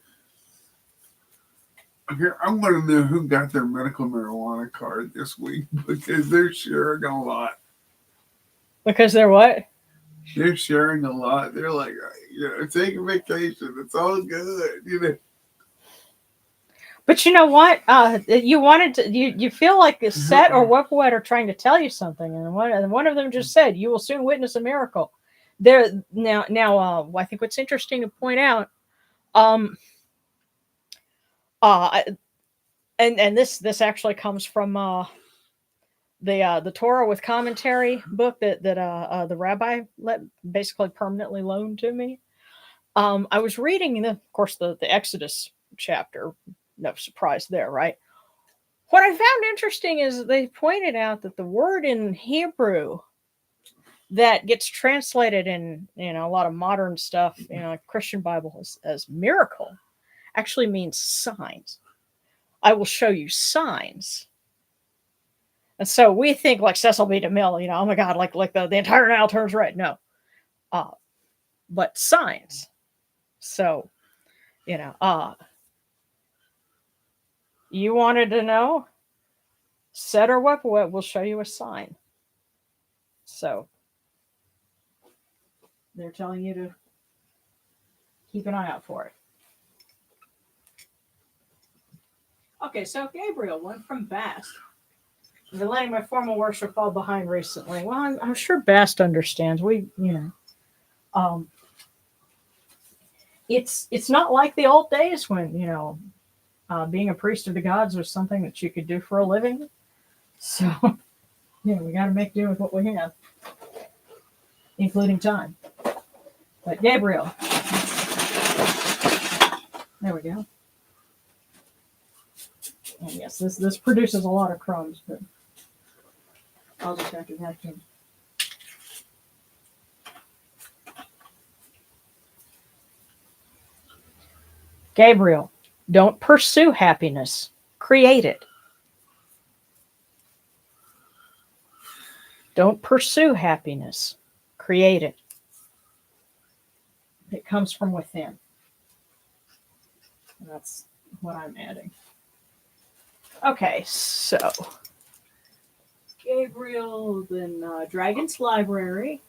Speaker 2: Okay, I want to know who got their medical marijuana card this week because they're sharing a lot.
Speaker 1: Because they're what?
Speaker 2: They're sharing a lot. They're like, take a vacation. It's all good.
Speaker 1: But you know what? You wanted to. You feel like Set or Wepwet are trying to tell you something, and one of them just said, "You will soon witness a miracle." There now. I think what's interesting to point out, and this actually comes from the Torah with commentary book that the rabbi basically permanently loaned to me. I was reading of course the Exodus chapter. No surprise there, right? What I found interesting is they pointed out that the word in Hebrew that gets translated in a lot of modern stuff, Christian Bible as miracle, actually means signs. I will show you signs. And so we think like Cecil B. DeMille, oh my God, like the entire Nile turns red. No, but signs. So, you wanted to know? Set or Wepwet will show you a sign. So they're telling you to keep an eye out for it. Okay, so Gabriel went from Bast. I've been letting my formal worship fall behind recently. Well, I'm sure Bast understands. It's not like the old days when being a priest of the gods was something that you could do for a living. So we got to make do with what we have, including time. But Gabriel, there we go. And yes, this produces a lot of crumbs, but I'll just have to vacuum. Gabriel, don't pursue happiness. Create it. Don't pursue happiness. Create it. It comes from within. That's what I'm adding. Okay, so Gabriel, then Dragon's Library,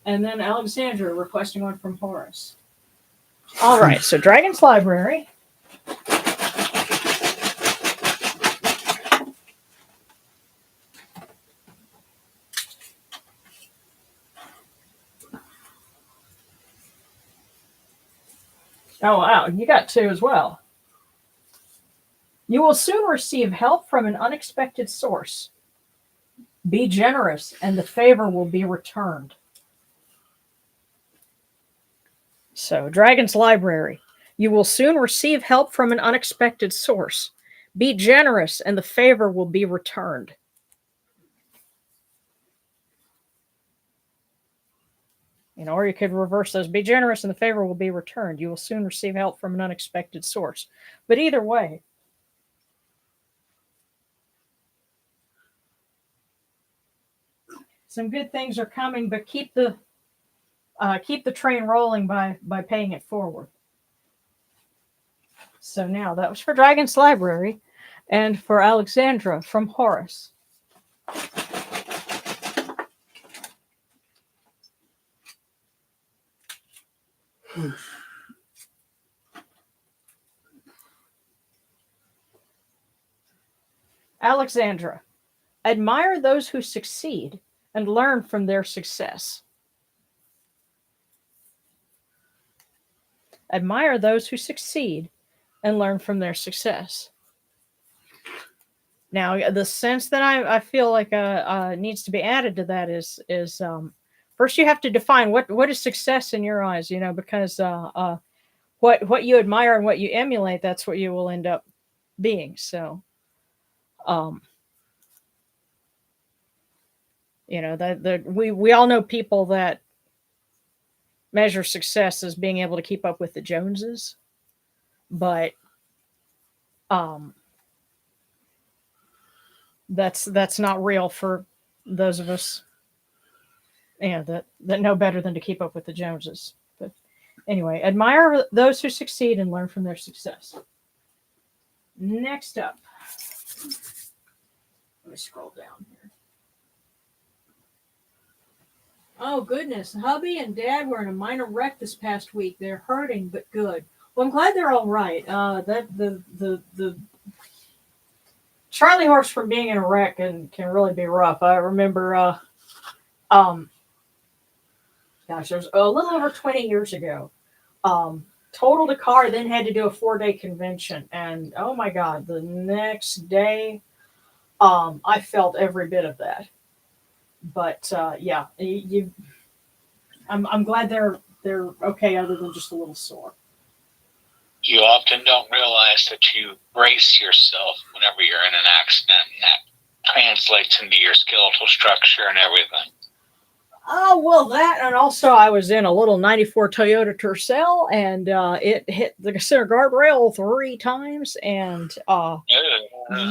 Speaker 1: and then Alexandra requesting one from Horus. All right, so Dragon's Library. Oh, wow, you got two as well. You will soon receive help from an unexpected source. Be generous, and the favor will be returned. So, Dragon's Library. You will soon receive help from an unexpected source. Be generous, and the favor will be returned. Or you could reverse those. Be generous, and the favor will be returned. You will soon receive help from an unexpected source. But either way, some good things are coming, but keep the train rolling by paying it forward. So now that was for Dragon's Library, and for Alexandra from Horus. Alexandra, admire those who succeed and learn from their success. Admire those who succeed and learn from their success. Now, the sense that I feel like needs to be added to that is first you have to define what is success in your eyes, because what you admire and what you emulate, that's what you will end up being. So, we all know people that measure success as being able to keep up with the Joneses, but that's not real for those of us, that know better than to keep up with the Joneses. But anyway, admire those who succeed and learn from their success. Next up, let me scroll down here. Oh goodness, hubby and dad were in a minor wreck this past week. They're hurting but good. Well, I'm glad they're all right. That the Charlie horse from being in a wreck can really be rough. I remember, gosh, it was a little over 20 years ago. Totaled a car, then had to do a 4-day convention, and oh my God, the next day, I felt every bit of that. But yeah, I'm glad they're okay, other than just a little sore.
Speaker 3: You often don't realize that you brace yourself whenever you're in an accident, and that translates into your skeletal structure and everything.
Speaker 1: Oh, well, that, and also I was in a little 94 Toyota Tercel, and it hit the center guardrail 3 times, and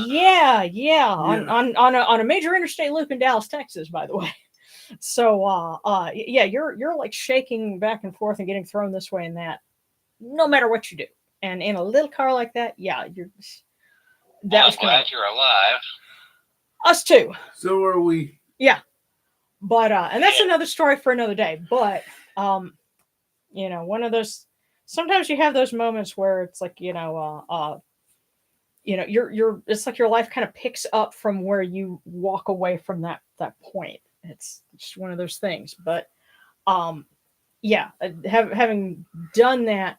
Speaker 1: yeah, on a major interstate loop in Dallas, Texas, by the way. So yeah, you're like shaking back and forth and getting thrown this way and that, no matter what you do. And in a little car like that, yeah,
Speaker 3: I'm glad you're alive.
Speaker 1: Us too.
Speaker 2: So are we.
Speaker 1: Yeah. But and that's another story for another day. But one of those, sometimes you have those moments where it's like, you're it's like your life kind of picks up from where you walk away from that point. It's just one of those things. But yeah, having done that,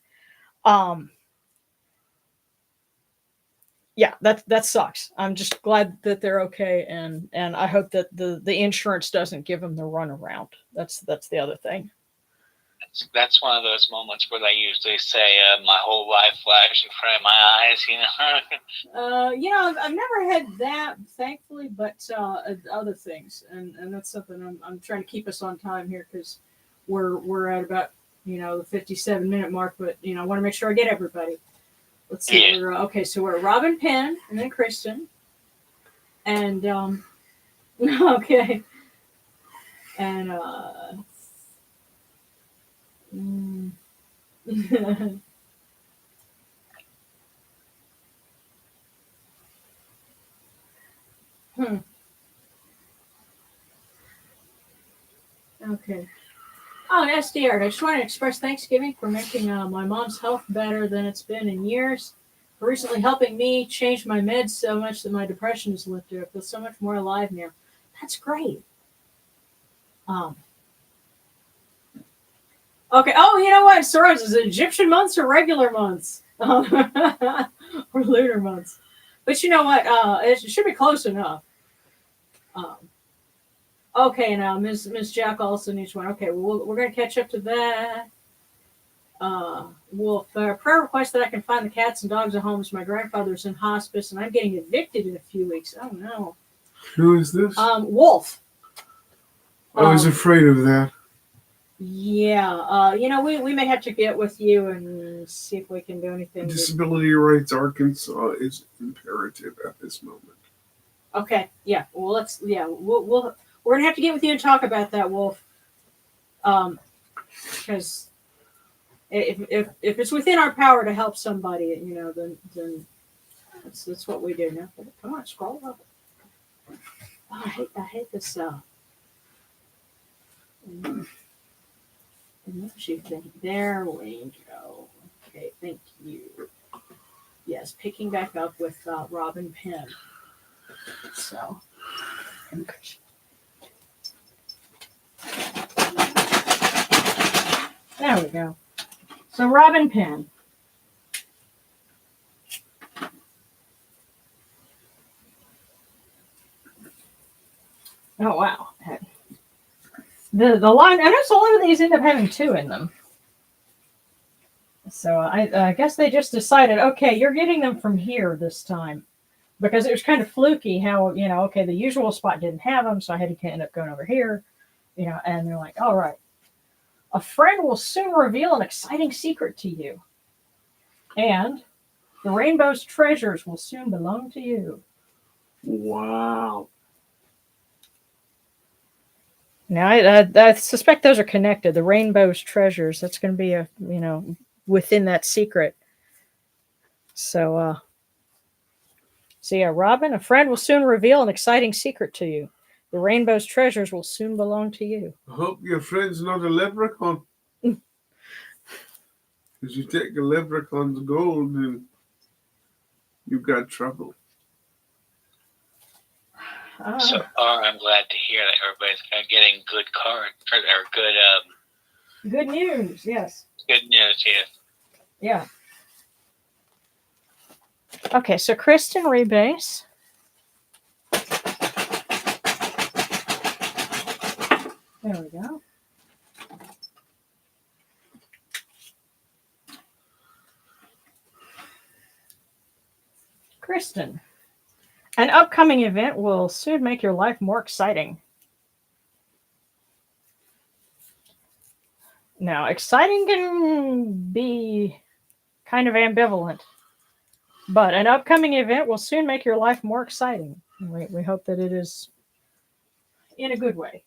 Speaker 1: yeah, that sucks. I'm just glad that they're okay, and I hope that the insurance doesn't give them the runaround. That's the other thing.
Speaker 3: That's one of those moments where they usually say, "My whole life flashed in front of my eyes,"
Speaker 1: I've never had that, thankfully, but other things, and that's something I'm trying to keep us on time here, because we're at about the 57-minute mark, but I want to make sure I get everybody. Let's see. Yeah. Okay, so we're Robin Penn and then Kristen. And, okay. And, Okay. Oh, and SDR, I just want to express Thanksgiving for making my mom's health better than it's been in years. For recently helping me change my meds so much that my depression is lifted. I feel so much more alive now. That's great. Okay. Oh, you know what? Soros, is it Egyptian months or regular months? Or lunar months? But you know what? It should be close enough. Okay, now Ms. Jack also needs one. Okay, well, we're going to catch up to that. Wolf, prayer request that I can find the cats and dogs at homes. My grandfather's in hospice, and I'm getting evicted in a few weeks. Oh, no.
Speaker 2: Who is this?
Speaker 1: Wolf.
Speaker 2: I was afraid of that.
Speaker 1: Yeah, we may have to get with you and see if we can do anything.
Speaker 2: Disability Rights Arkansas is imperative at this moment.
Speaker 1: Okay, yeah. Well, we're gonna have to get with you and talk about that, Wolf. Because if it's within our power to help somebody, then that's what we do. Now, come on, scroll up. Oh, I hate this. There we go. Okay, thank you. Yes, picking back up with Robin Penn. So. There we go. So Robin Penn. Oh wow. The line, I noticed a lot of these end up having 2 in them. So I guess they just decided, okay, you're getting them from here this time. Because it was kind of fluky how, okay, the usual spot didn't have them, so I had to end up going over here, and they're like, all right. A friend will soon reveal an exciting secret to you. And the rainbow's treasures will soon belong to you.
Speaker 2: Wow.
Speaker 1: Now, I suspect those are connected. The rainbow's treasures. That's going to be within that secret. So, yeah, Robin, a friend will soon reveal an exciting secret to you. The rainbow's treasures will soon belong to you.
Speaker 2: I hope your friend's not a leprechaun. Because you take a leprechaun's gold and you've got trouble.
Speaker 3: So far, I'm glad to hear that everybody's getting good
Speaker 1: good news. Yes.
Speaker 3: good news here.
Speaker 1: Yeah. Okay, so Kristen, rebase. There we go. Kristen, an upcoming event will soon make your life more exciting. Now, exciting can be kind of ambivalent, but an upcoming event will soon make your life more exciting. We hope that it is in a good way.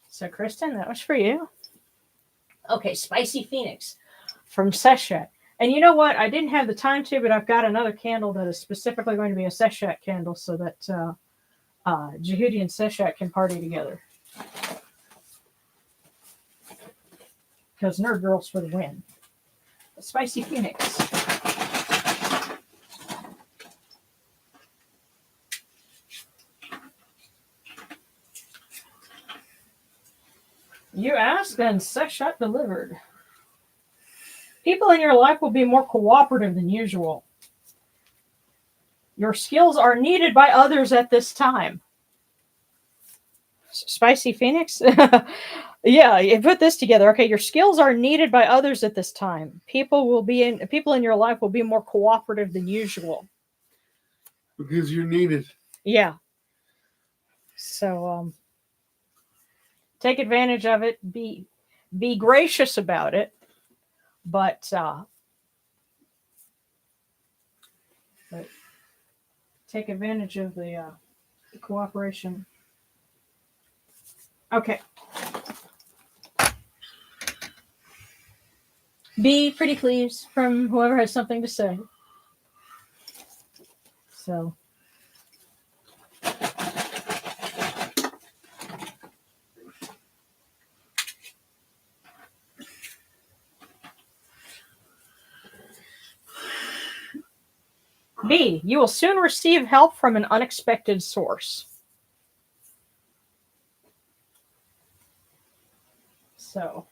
Speaker 1: So, Kristen, that was for you. Okay, Spicy Phoenix from Seshat. And you know what? I didn't have the time to, but I've got another candle that is specifically going to be a Seshat candle so that Djehuty and Seshat can party together. Because Nerd Girls for the win. The Spicy Phoenix. You asked, and Seshat delivered. People in your life will be more cooperative than usual. Your skills are needed by others at this time. Spicy Phoenix? Yeah, you put this together. Okay, your skills are needed by others at this time. People in your life will be more cooperative than usual.
Speaker 2: Because you're needed.
Speaker 1: Yeah. So take advantage of it. Be gracious about it. But take advantage of the cooperation. Okay. Be pretty please from whoever has something to say. So. B, you will soon receive help from an unexpected source. So,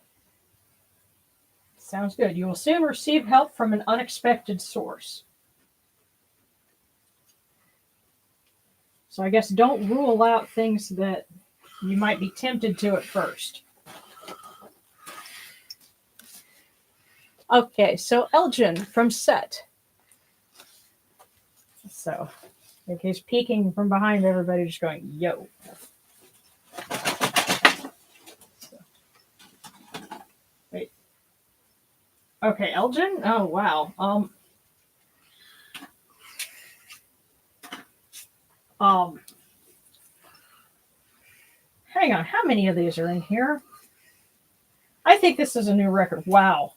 Speaker 1: sounds good. You will soon receive help from an unexpected source. So I guess don't rule out things that you might be tempted to at first. Okay, so Elgin from Set. So, like he's peeking from behind everybody, just going, yo. So. Wait. Okay, Elgin? Oh, wow. Hang on, how many of these are in here? I think this is a new record. Wow.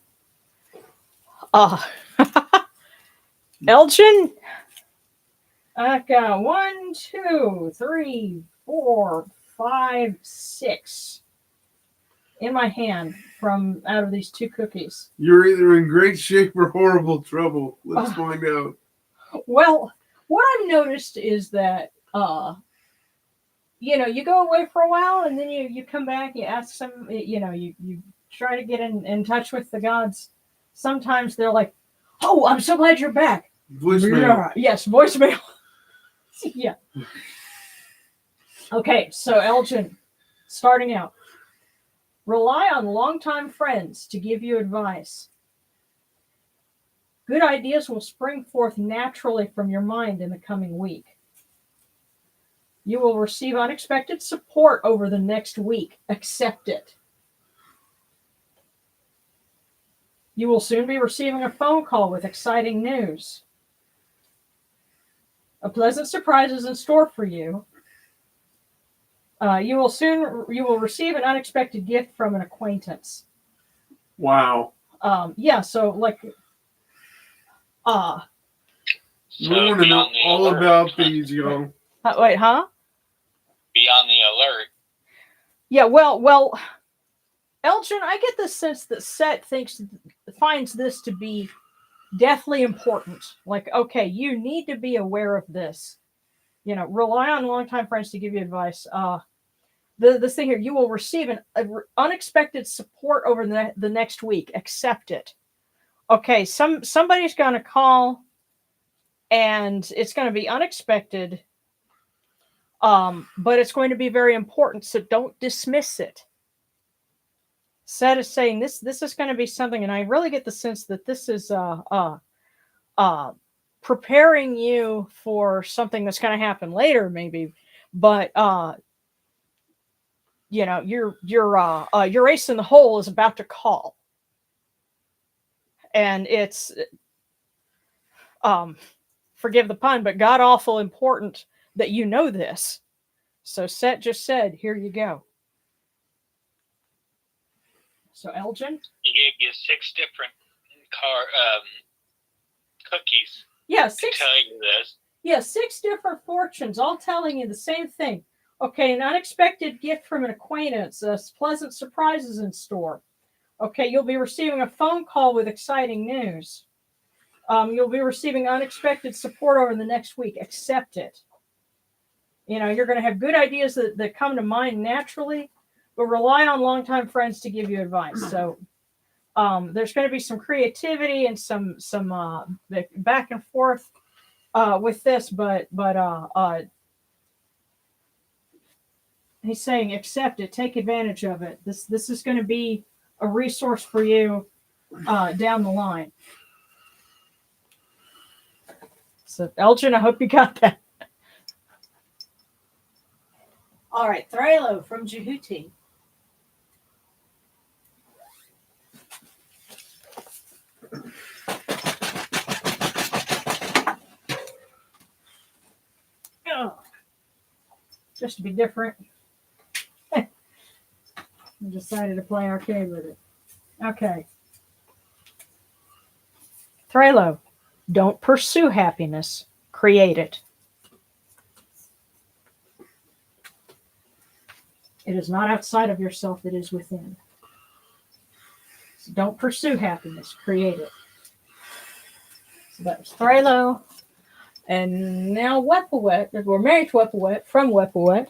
Speaker 1: Elgin? I've got 1, 2, 3, 4, 5, 6 in my hand from out of these 2 cookies.
Speaker 2: You're either in great shape or horrible trouble. Let's find out.
Speaker 1: Well, what I've noticed is that you go away for a while and then you come back, you ask some, you try to get in touch with the gods. Sometimes they're like, oh, I'm so glad you're back.
Speaker 2: Voicemail.
Speaker 1: Yeah. Yes, voicemail. Yeah. Okay, so Elgin, starting out. Rely on longtime friends to give you advice. Good ideas will spring forth naturally from your mind in the coming week. You will receive unexpected support over the next week. Accept it. You will soon be receiving a phone call with exciting news. A pleasant surprise is in store for you. You will receive an unexpected gift from an acquaintance.
Speaker 2: Wow.
Speaker 1: Yeah, so like,
Speaker 2: We want to know all about these, yo.
Speaker 1: wait, huh?
Speaker 3: Be on the alert.
Speaker 1: Yeah, well, Elgin, I get the sense that Set finds this to be deathly important. Like, okay, you need to be aware of this. Rely on longtime friends to give you advice. This thing here, you will receive an unexpected support over the next week. Accept it. Okay, somebody's going to call, and it's going to be unexpected, but it's going to be very important. So don't dismiss it. Set is saying this is going to be something, and I really get the sense that this is preparing you for something that's going to happen later, maybe. But your ace in the hole is about to call, and it's forgive the pun, but god awful important that you know this. So Set just said, "Here you go." So Elgin,
Speaker 3: you get 6 different cookies.
Speaker 1: Yeah,
Speaker 3: to tell you this.
Speaker 1: Yeah, 6 different fortunes, all telling you the same thing. Okay, an unexpected gift from an acquaintance, pleasant surprises in store. Okay, you'll be receiving a phone call with exciting news. You'll be receiving unexpected support over the next week. Accept it. You're going to have good ideas that come to mind naturally, but rely on longtime friends to give you advice. So there's going to be some creativity and some back and forth with this, but he's saying accept it, take advantage of it. This is going to be a resource for you down the line. So Elgin, I hope you got that. All right, Thrilo from Djehuty. Oh, just to be different, I decided to play arcade with it. Okay. Thrilo, don't pursue happiness, create it. It is not outside of yourself, it is within. So don't pursue happiness, create it. So that was Thrilo. And now Wepawet, we're married to Wepawet, from Wepawet.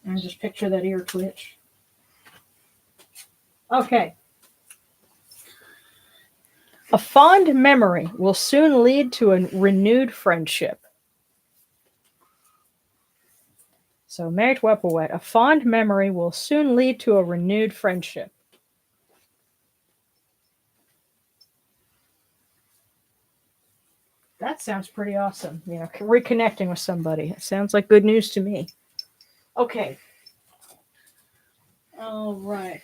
Speaker 1: And just picture that ear twitch. Okay. A fond memory will soon lead to a renewed friendship. So, married to Wepawet, a fond memory will soon lead to a renewed friendship. That sounds pretty awesome. Reconnecting with somebody. It sounds like good news to me. Okay. All right.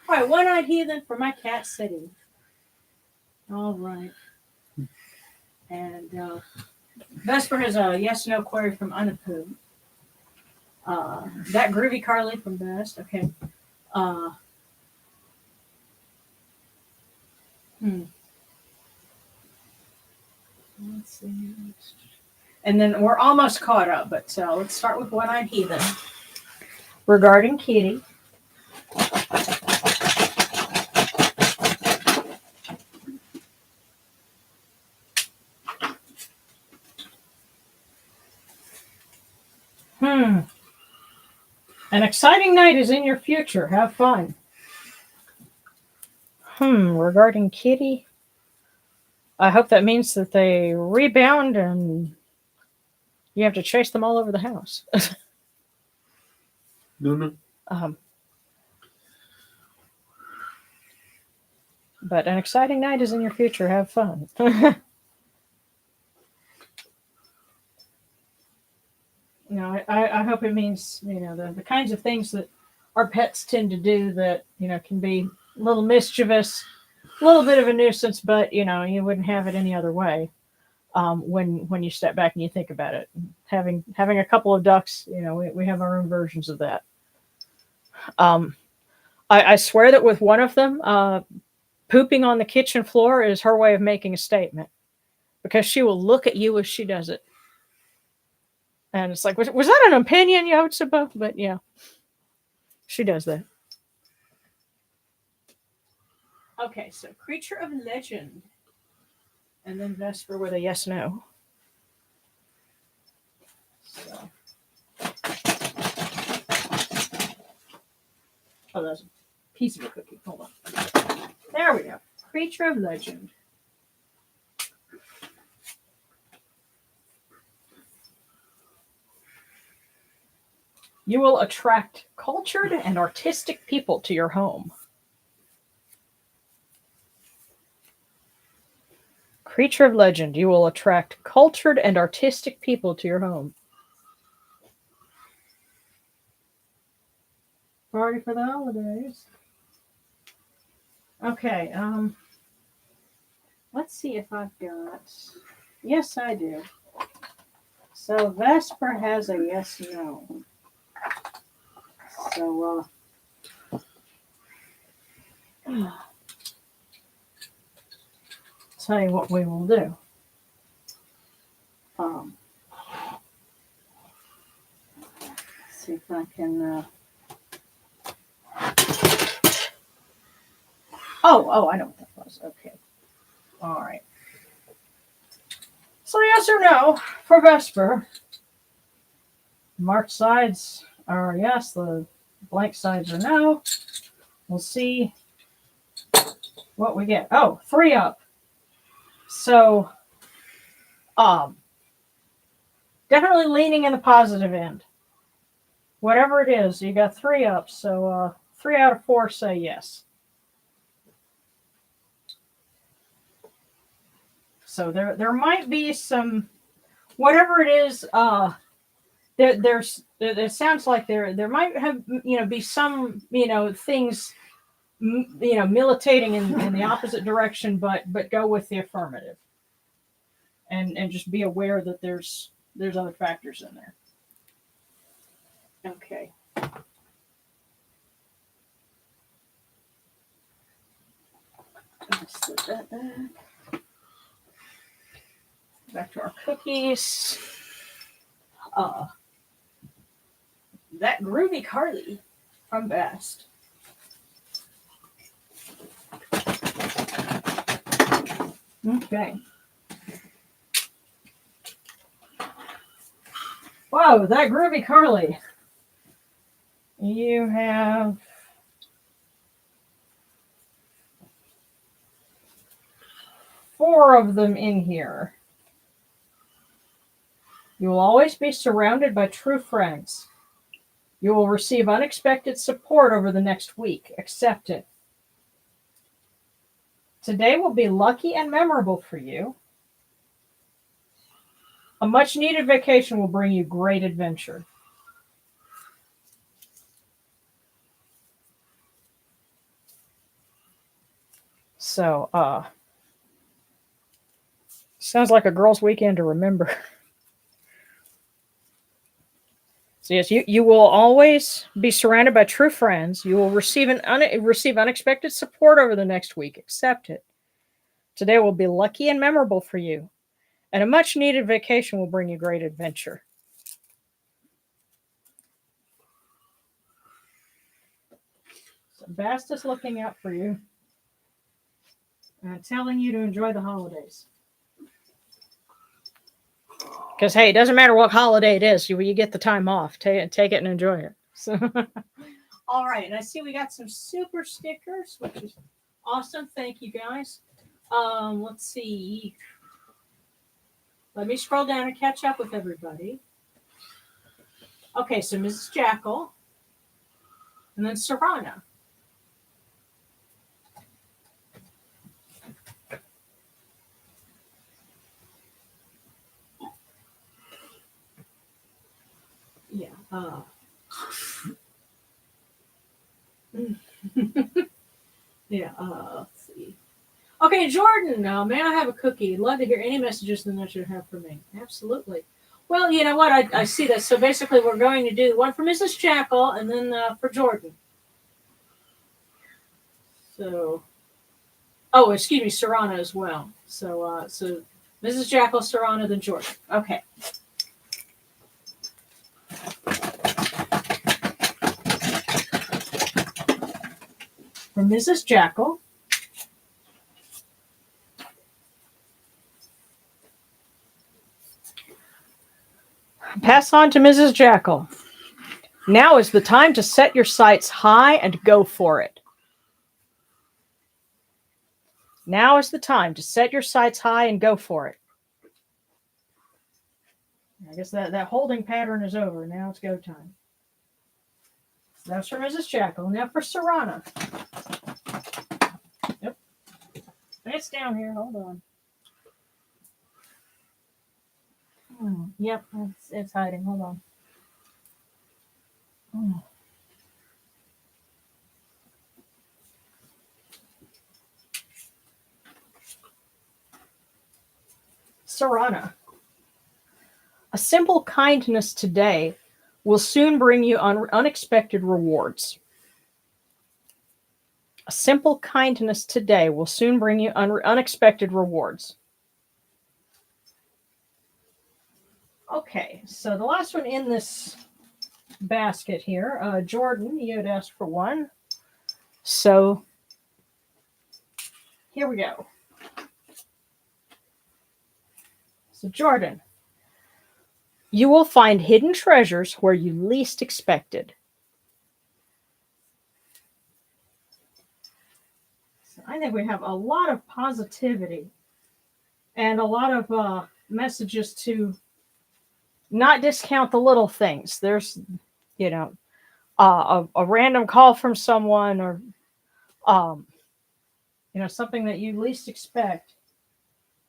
Speaker 1: All right, one-eyed heathen for my cat city. All right. And Vesper has a yes/no query from Anapu. That groovy Carly from Best. Okay. Let's see. And then we're almost caught up, but let's start with one-eyed heathen. Regarding Kitty. An exciting night is in your future. Have fun. Regarding Kitty, I hope that means that they rebound and you have to chase them all over the house.
Speaker 2: No.
Speaker 1: But an exciting night is in your future. Have fun. I hope it means, the kinds of things that our pets tend to do that, can be a little mischievous, a little bit of a nuisance, but you wouldn't have it any other way. When you step back and you think about it, having a couple of ducks, we have our own versions of that. I swear that with one of them, pooping on the kitchen floor is her way of making a statement, because she will look at you as she does it. And it's like, was that an opinion, Yotsuba? But yeah, she does that. Okay, so creature of legend. And then Vesper with a yes, no. So. Oh, that's a piece of a cookie. Hold on. There we go. Creature of legend. You will attract cultured and artistic people to your home. Creature of legend. You will attract cultured and artistic people to your home. Party for the holidays. Okay, let's see if I've got... Yes, I do. So Vesper has a yes, no. So, tell you what we will do. See if I can... Oh, I know what that was. Okay. All right. So yes or no for Vesper. Marked sides are yes, the blank sides are no. We'll see what we get. Oh, 3 up. So, definitely leaning in the positive end. Whatever it is, you got 3 up. So, 3 out of 4 say yes. So there might be some, whatever it is. It sounds like there might have be some things militating in the opposite direction, but go with the affirmative, and just be aware that there's other factors in there. Okay. Let's put that back. Back to our cookies. That groovy Carly from Best. Okay. Whoa, that groovy Carly. You have 4 of them in here. You will always be surrounded by true friends. You will receive unexpected support over the next week. Accept it. Today will be lucky and memorable for you. A much-needed vacation will bring you great adventure. So, sounds like a girl's weekend to remember. So yes, you will always be surrounded by true friends. You will receive unexpected support over the next week. Accept it. Today will be lucky and memorable for you, and a much-needed vacation will bring you great adventure. So Bast is looking out for you and telling you to enjoy the holidays. Because, hey, it doesn't matter what holiday it is. You get the time off. Take it and enjoy it. So, all right. And I see we got some super stickers, which is awesome. Thank you, guys. Let's see. Let me scroll down and catch up with everybody. Okay, so Mrs. Jackal. And then Serrana. Yeah. Okay, Jordan, may I have a cookie? Love to hear any messages the Nut should have for me. Absolutely. Well, you know what? I see that. So basically, we're going to do one for Mrs. Jackal and then for Jordan. So, oh, excuse me, Serrana as well. So, so Mrs. Jackal, Serrana, then Jordan. Okay. For Mrs. Jackal. Pass on to Mrs. Jackal. Now is the time to set your sights high and go for it. Now is the time to set your sights high and go for it. I guess that holding pattern is over. Now it's go time. That's for Mrs. Jackal. Now for Serrana. Yep. It's down here. Hold on. Yep, it's hiding. Hold on. Oh. Serrana. A simple kindness today will soon bring you unexpected rewards. A simple kindness today will soon bring you unexpected rewards. Okay, so the last one in this basket here, Jordan, you had asked for one. So here we go. So Jordan, you will find hidden treasures where you least expected. So I think we have a lot of positivity and a lot of messages to not discount the little things. There's, you know, a random call from someone or, you know, something that you least expect.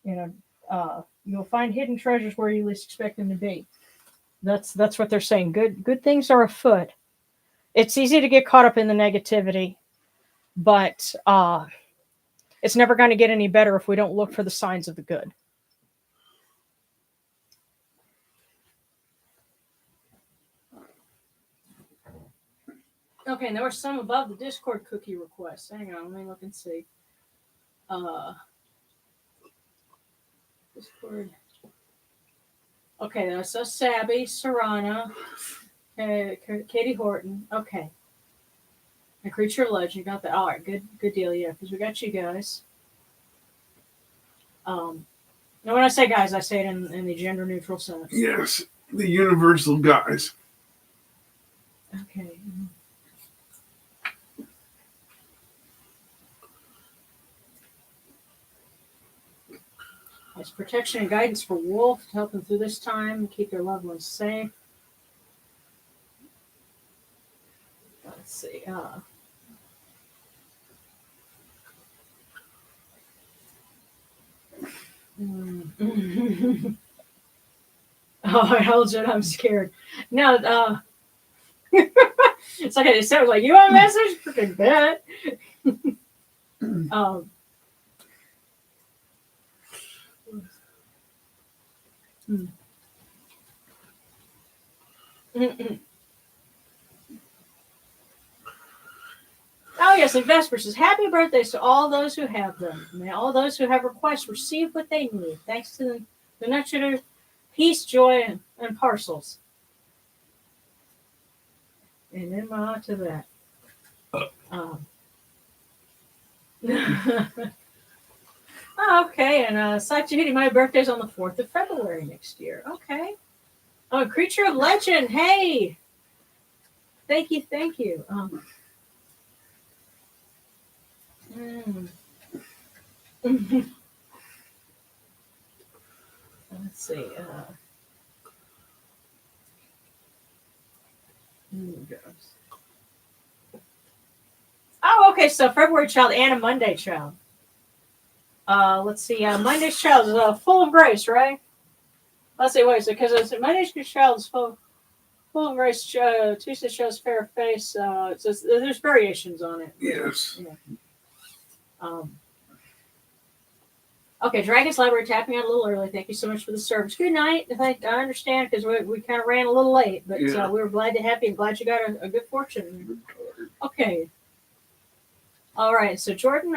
Speaker 1: You know, you'll find hidden treasures where you least expect them to be. That's what they're saying. Good things are afoot. It's easy to get caught up in the negativity, but it's never going to get any better if we don't look for the signs of the good. Okay, and there were some above the Discord cookie requests. Hang on, let me look and see. Discord. Okay, so Sabby, Serrana, Katie Horton. Okay. A Creature of Legend. You got that. All right, good deal, yeah, because we got you guys. Now when I say guys, I say it in the gender neutral sense.
Speaker 2: Yes, the universal guys.
Speaker 1: Okay. It's protection and guidance for Wolf to help them through this time and keep their loved ones safe. Let's see. Oh, I held it. I'm scared. No, it's like it sounds like you want a message. Freaking bet. Oh yes, and Vesper says, "Happy birthdays to all those who have them. May all those who have requests receive what they need. Thanks to the nurture, peace, joy, and parcels." And then to that. Okay, and Djehuty, my birthday's on the 4th of February next year. Okay. Oh, Creature of Legend. Hey. Thank you. Let's see. Oh, okay. So February child and a Monday child. Let's see. Monday's child is full of grace, right? Let's see. Wait, because Monday's child is full of grace. Tuesday shows fair face. There's variations on it.
Speaker 2: Yes.
Speaker 1: Yeah. Okay, Dragon's Library tapping out a little early. Thank you so much for the service. Good night. I understand because we kind of ran a little late, but
Speaker 2: Yeah.
Speaker 1: we were glad to have you and glad you got a good fortune. Okay. All right. So, Jordan,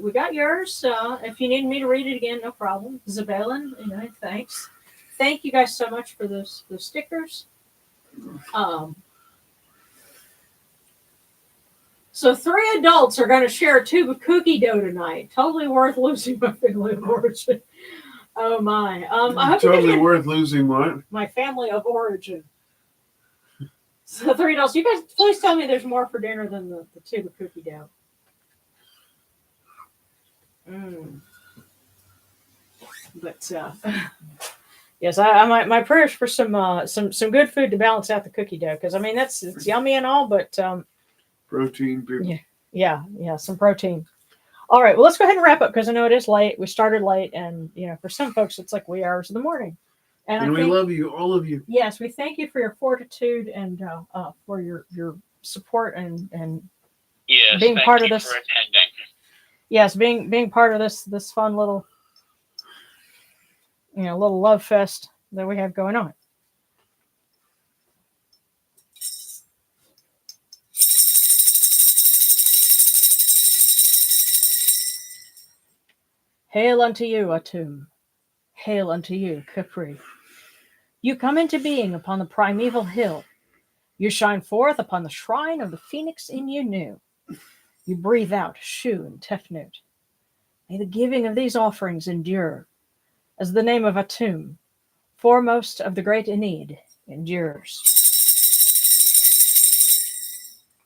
Speaker 1: we got yours. If you need me to read it again, no problem. Zabelin, thanks. Thank you guys so much for the stickers. So 3 adults are going to share a tube of cookie dough tonight. Totally worth losing my family of origin. Oh my! I hope
Speaker 2: Totally worth losing what?
Speaker 1: My family of origin. So 3 adults. You guys, please tell me there's more for dinner than the tube of cookie dough. But yes, my prayers for some good food to balance out the cookie dough, because I mean it's yummy and all, but
Speaker 2: Protein, people.
Speaker 1: Yeah, some protein. All right, well, let's go ahead and wrap up because I know it is late. We started late, and for some folks, it's like wee hours of the morning.
Speaker 2: And we love you, all of you.
Speaker 1: Yes, we thank you for your fortitude and for your support and
Speaker 3: yes,
Speaker 1: being part of this.
Speaker 3: For attending.
Speaker 1: Yes, being part of this fun little little love fest that we have going on. Hail unto you, Atum. Hail unto you, Capri. You come into being upon the primeval hill. You shine forth upon the shrine of the phoenix in you new. You breathe out Shu and Tefnut. May the giving of these offerings endure, as the name of Atum, foremost of the great Enid, endures.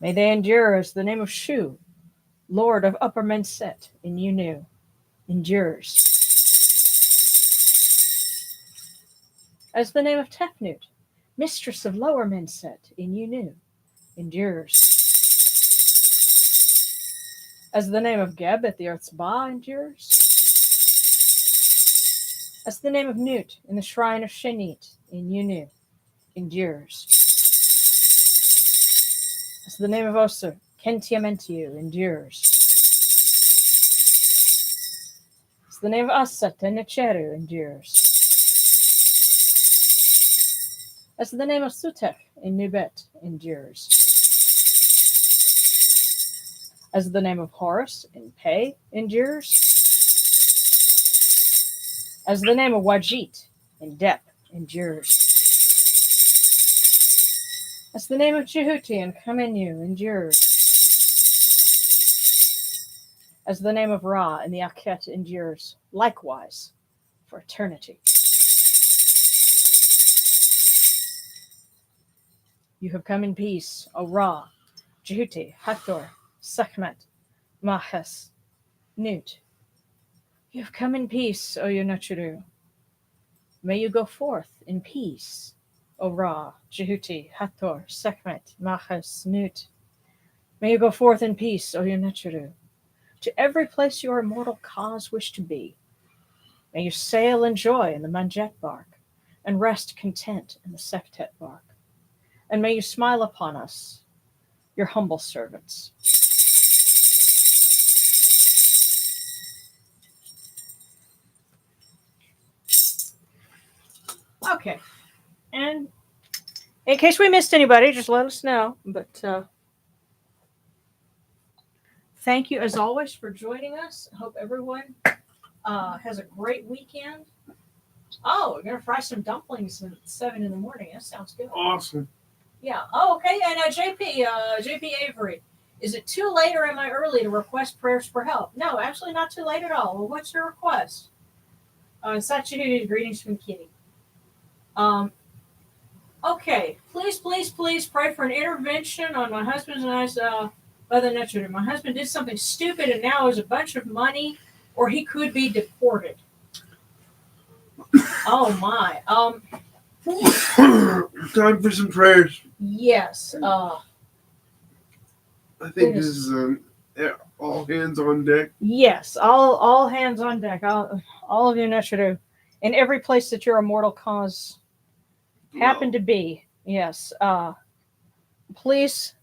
Speaker 1: May they endure as the name of Shu, Lord of Upper Menset in you new, endures. As the name of Tefnut, Mistress of Lower Menset in you new, endures. As the name of Geb at the Earth's Ba endures. As the name of Nut in the shrine of Shenit in you new, endures. As the name of Osir, Kentiamentiu, endures. As the name of Asat and Necheru endures. As the name of Sutek in Nubet endures. As the name of Horus in Pe endures. As the name of Wajit in Dep endures. As the name of Djehuty in Kamenu endures. As the name of Ra in the Akhet endures, likewise for eternity. You have come in peace, O Ra, Djehuty, Hathor, Sekhmet, Mahes, Nut. You have come in peace, O Yunachuru. May you go forth in peace, O Ra, Djehuty, Hathor, Sekhmet, Mahes, Nut. May you go forth in peace, O Yunachuru, to every place your immortal cause wish to be. May you sail in joy in the Manjet bark, and rest content in the Sektet bark. And may you smile upon us, your humble servants. Okay. And in case we missed anybody, just let us know. But thank you, as always, for joining us. I hope everyone has a great weekend. Oh, we're going to fry some dumplings at 7 in the morning. That sounds good.
Speaker 2: Awesome.
Speaker 1: Yeah. Oh, okay. And JP Avery, is it too late or am I early to request prayers for help? No, actually not too late at all. Well, what's your request? Sachi, greetings from Kitty. Okay. Please pray for an intervention on my husband and I's brother Netra. My husband did something stupid and now owes a bunch of money, or he could be deported. Oh my.
Speaker 2: Time for some prayers.
Speaker 1: Yes.
Speaker 2: I think this is all hands on deck.
Speaker 1: Yes, all hands on deck. All of you Netra, in every place that your immortal cause happen to be. Yes. Please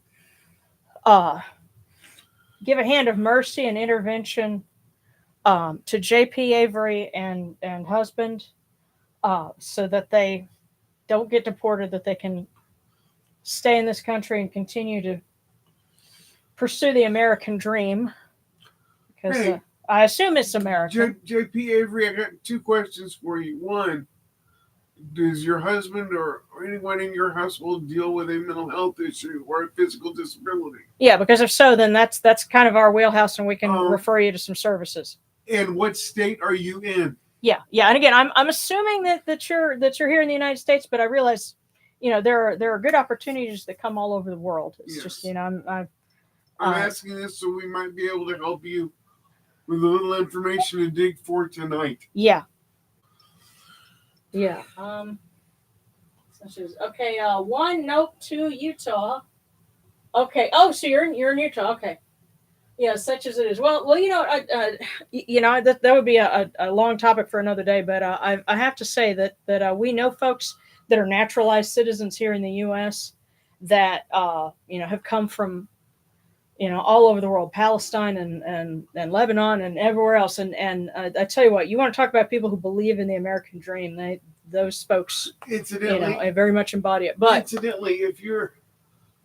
Speaker 1: give a hand of mercy and intervention to JP Avery and husband, so that they don't get deported, that they can stay in this country and continue to pursue the American dream. Because
Speaker 2: Hey,
Speaker 1: I assume it's American.
Speaker 2: JP Avery, I got two questions for you. One, does your husband or anyone in your household deal with a mental health issue or a physical disability?
Speaker 1: Yeah, because if so, then that's kind of our wheelhouse, and we can
Speaker 2: Um,
Speaker 1: refer you to some services.
Speaker 2: And what state are you in?
Speaker 1: Yeah. And again, I'm assuming that you're here in the United States, but I realize, there are good opportunities that come all over the world. It's
Speaker 2: Yes.
Speaker 1: just, I'm
Speaker 2: I'm asking this so we might be able to help you with a little information to dig for tonight.
Speaker 1: Yeah. Okay. 1, nope. 2, Utah. Okay. Oh, so you're in Utah. Okay. Yeah, such as it is. Well. That would be a long topic for another day. But I have to say that we know folks that are naturalized citizens here in the U.S. that have come from all over the world, Palestine and Lebanon and everywhere else. And I tell you what, you want to talk about people who believe in the American dream. Those folks,
Speaker 2: Incidentally,
Speaker 1: very much embody it. But
Speaker 2: incidentally, if your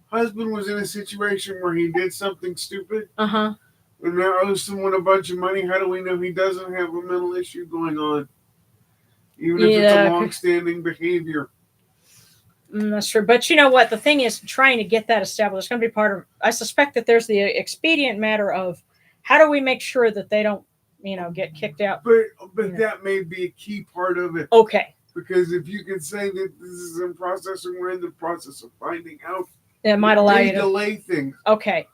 Speaker 2: husband was in a situation where he did something stupid and now owes someone a bunch of money, how do we know he doesn't have a mental issue going on? Even if it's a long-standing behavior.
Speaker 1: That's true. But you know what? The thing is, trying to get that established is going to be part of. I suspect that there's the expedient matter of how do we make sure that they don't, get kicked out.
Speaker 2: But that may be a key part of it.
Speaker 1: Okay.
Speaker 2: Because if you can say that this is in process and we're in the process of finding out,
Speaker 1: it might allow you to
Speaker 2: delay things.
Speaker 1: Okay.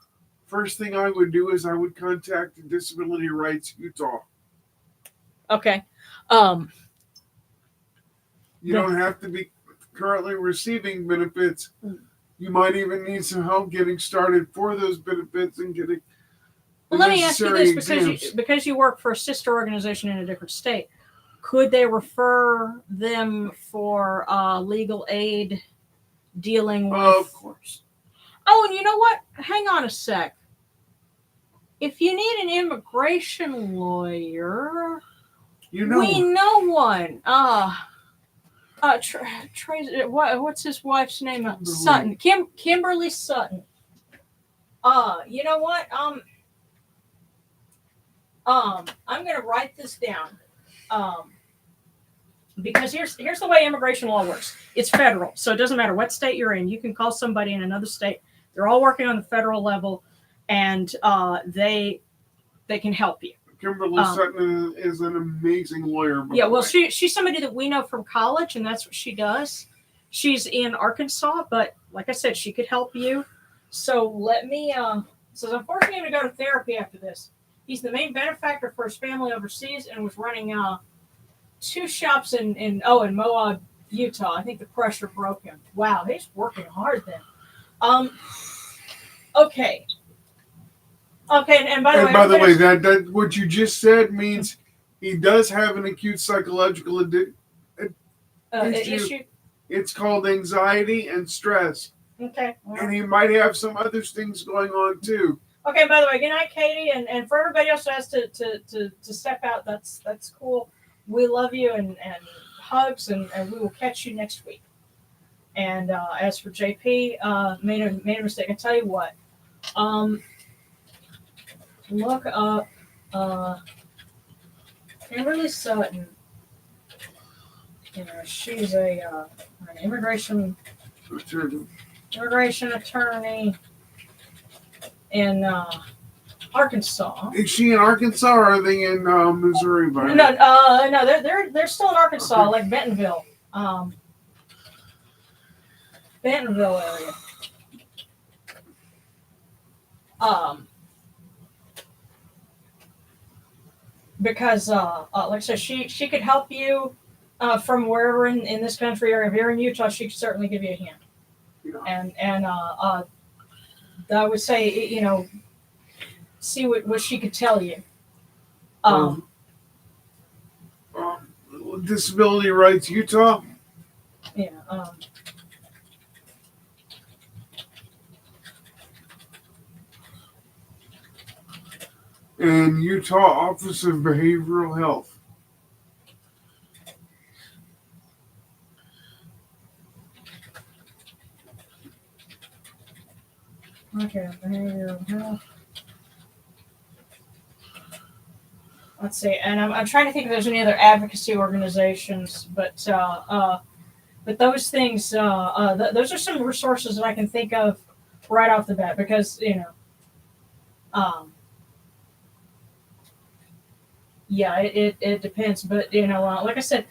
Speaker 2: First thing I would do is I would contact Disability Rights Utah.
Speaker 1: Okay.
Speaker 2: You don't have to be currently receiving benefits. You might even need some help getting started for those benefits and getting.
Speaker 1: Well, let me ask you this, because you work for a sister organization in a different state, could they refer them for legal aid dealing with?
Speaker 2: Of course.
Speaker 1: Oh, and you know what? Hang on a sec. If you need an immigration lawyer, we know one. What's his wife's name? Sutton. Kimberly Sutton. You know what? I'm gonna write this down. Because here's the way immigration law works. It's federal, so it doesn't matter what state you're in. You can call somebody in another state. They're all working on the federal level, and they can help you.
Speaker 2: Kimberly Sutton is an amazing lawyer.
Speaker 1: Yeah, well, she's somebody that we know from college, and that's what she does. She's in Arkansas, but like I said, she could help you. So let me. So unfortunately, I'm going to go to therapy after this. He's the main benefactor for his family overseas, and was running 2 shops in Moab, Utah. I think the pressure broke him. Wow, he's working hard then. Okay. Okay, and by the way,
Speaker 2: that what you just said means he does have an acute psychological issue. It's called anxiety and stress.
Speaker 1: Okay. Well.
Speaker 2: And he might have some other things going on too.
Speaker 1: Okay, by the way, good night, Katie, and for everybody else who has to step out, that's cool. We love you and hugs, and we will catch you next week. And as for JP, made a mistake. I tell you what, look up Kimberly Sutton. She's an immigration attorney in Arkansas.
Speaker 2: Is she in Arkansas or are they in Missouri?
Speaker 1: No, they're still in Arkansas, okay. Like Bentonville. Bentonville area. Because like I said, she could help you from wherever in this country, or if you're in Utah, she could certainly give you a hand. Yeah. And I would say, see what she could tell you.
Speaker 2: Disability Rights Utah.
Speaker 1: Yeah.
Speaker 2: and Utah Office of Behavioral Health.
Speaker 1: Okay, behavioral health. Let's see, and I'm trying to think if there's any other advocacy organizations, but those things, those are some resources that I can think of right off the bat, because yeah, it depends, but like I said,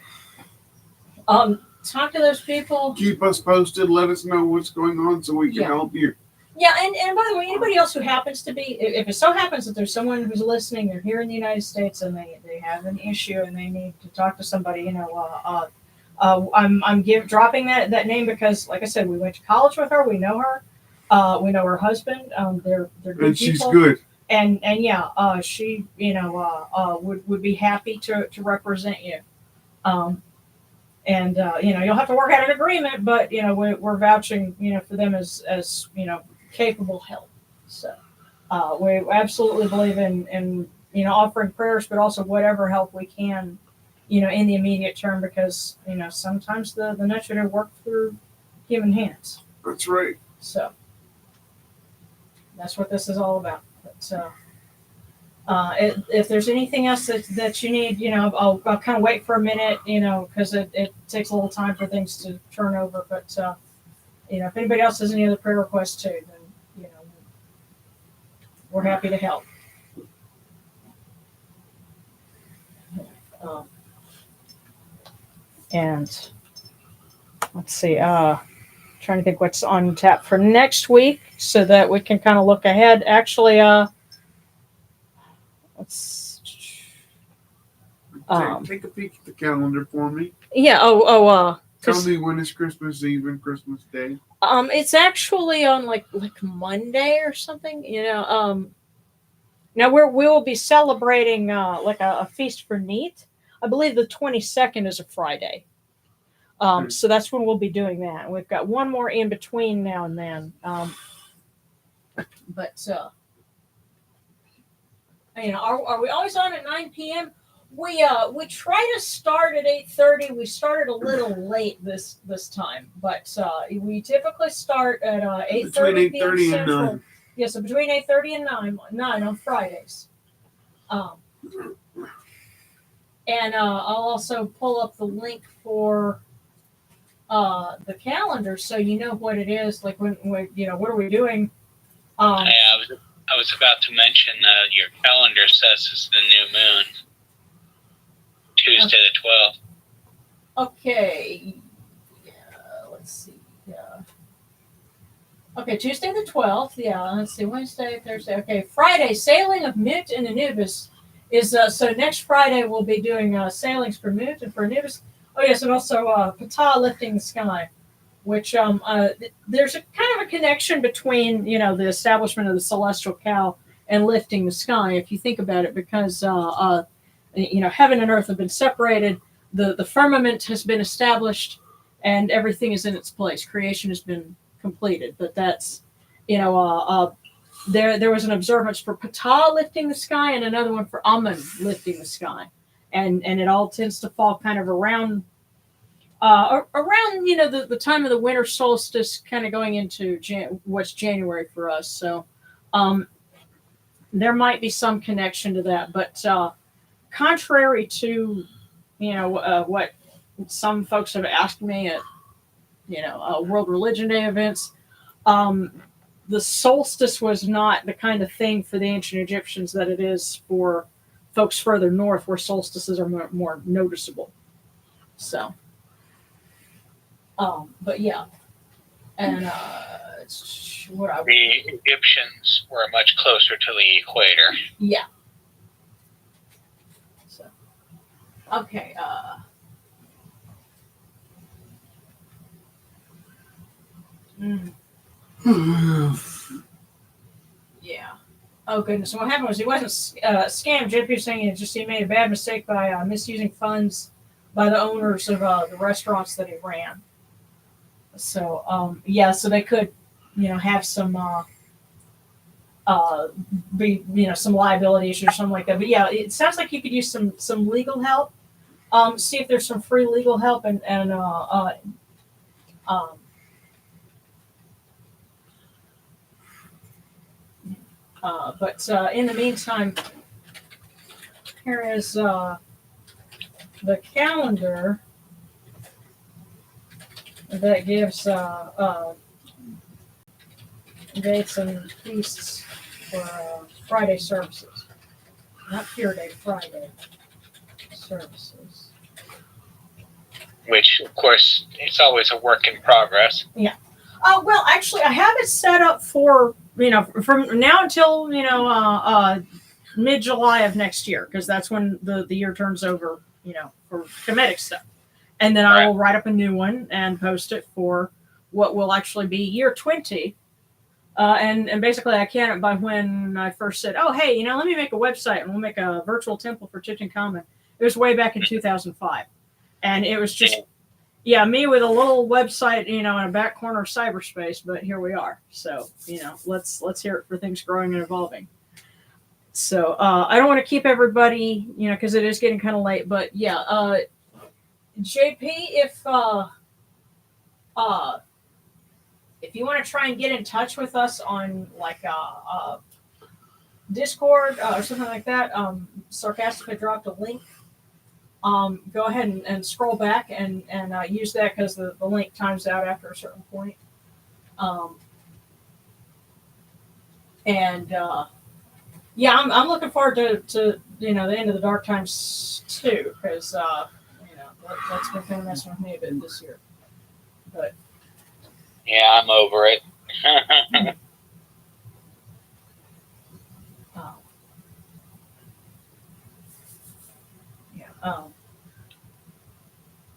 Speaker 1: talk to those people.
Speaker 2: Keep us posted. Let us know what's going on so we can help you.
Speaker 1: Yeah, and by the way, anybody else who happens to be, if it so happens that there's someone who's listening, they're here in the United States and they have an issue and they need to talk to somebody, I'm dropping that name because, like I said, we went to college with her. We know her. We know her husband. They're good
Speaker 2: And she's
Speaker 1: people.
Speaker 2: good.
Speaker 1: And yeah, she would be happy to represent you. And you'll have to work out an agreement, but we're vouching for them as capable help. So we absolutely believe in offering prayers, but also whatever help we can in the immediate term, because sometimes the nuts should work through human hands.
Speaker 2: That's right.
Speaker 1: So that's what this is all about. But if there's anything else that you need, I'll kind of wait for a minute, because it takes a little time for things to turn over. But if anybody else has any other prayer requests too, then we're happy to help. And let's see, trying to think what's on tap for next week so that we can kind of look ahead. Actually, let's
Speaker 2: take a peek at the calendar for me.
Speaker 1: Yeah.
Speaker 2: Tell me when is Christmas Eve and Christmas Day.
Speaker 1: It's actually on like Monday or something. Now we will be celebrating like a feast for Neat. I believe the 22nd is a Friday. So that's when we'll be doing that. We've got one more in between now and then. But are we always on at 9 p.m.? We try to start at 8:30. We started a little late this time, but we typically start at 8:30 p.m. Central. And 9. Yeah, so between 8:30 and 9 on Fridays. And I'll also pull up the link for the calendar so you know what it is. Like when what are we doing?
Speaker 3: I was about to mention your calendar says it's the new moon. Tuesday the 12th.
Speaker 1: Okay. Yeah, let's see. Yeah. Okay, Tuesday the 12th. Yeah, let's see. Wednesday, Thursday. Okay, Friday, sailing of Mut and Anubis is so next Friday we'll be doing sailings for Mut and for Anubis. Oh yes, and also Ptah lifting the sky, which there's a kind of a connection between the establishment of the celestial cow and lifting the sky, if you think about it, because heaven and earth have been separated, the firmament has been established, and everything is in its place. Creation has been completed. But that's there was an observance for Ptah lifting the sky and another one for Amun lifting the sky, and it all tends to fall kind of around the time of the winter solstice, kind of going into what's January for us. So there might be some connection to that, but contrary to what some folks have asked me at World Religion Day events, the solstice was not the kind of thing for the ancient Egyptians that it is for folks further north, where solstices are more noticeable. So but yeah, and
Speaker 3: the Egyptians were much closer to the equator.
Speaker 1: Yeah. So okay. Yeah. Oh goodness. What happened was he wasn't scammed. JP was saying he made a bad mistake by misusing funds by the owners of the restaurants that he ran. So so they could have some be some liability issues or something like that. But yeah, it sounds like you could use some legal help. See if there's some free legal help um, but in the meantime, here is the calendar that gives dates and feasts for Friday services. Not Pure Day, Friday services.
Speaker 3: Which, of course, it's always a work in progress.
Speaker 1: Yeah. Well, actually, I have it set up for, from now until, mid-July of next year, because that's when the year turns over, for Kemetic stuff. And then I will write up a new one and post it for what will actually be year 20. And basically, I can't, by when I first said, oh, hey, let me make a website and we'll make a virtual temple for Tutankhamun. It was way back in 2005. And it was just, me with a little website, in a back corner of cyberspace, but here we are. So, let's hear it for things growing and evolving. So, I don't want to keep everybody, because it is getting kind of late, but yeah, JP, if you want to try and get in touch with us on like Discord or something like that, Sarcastically dropped a link. Go ahead and scroll back and use that, because the link times out after a certain point. I'm looking forward to the end of the dark times too, because that's been kind of messing with me a bit this year. But
Speaker 3: yeah, I'm over it.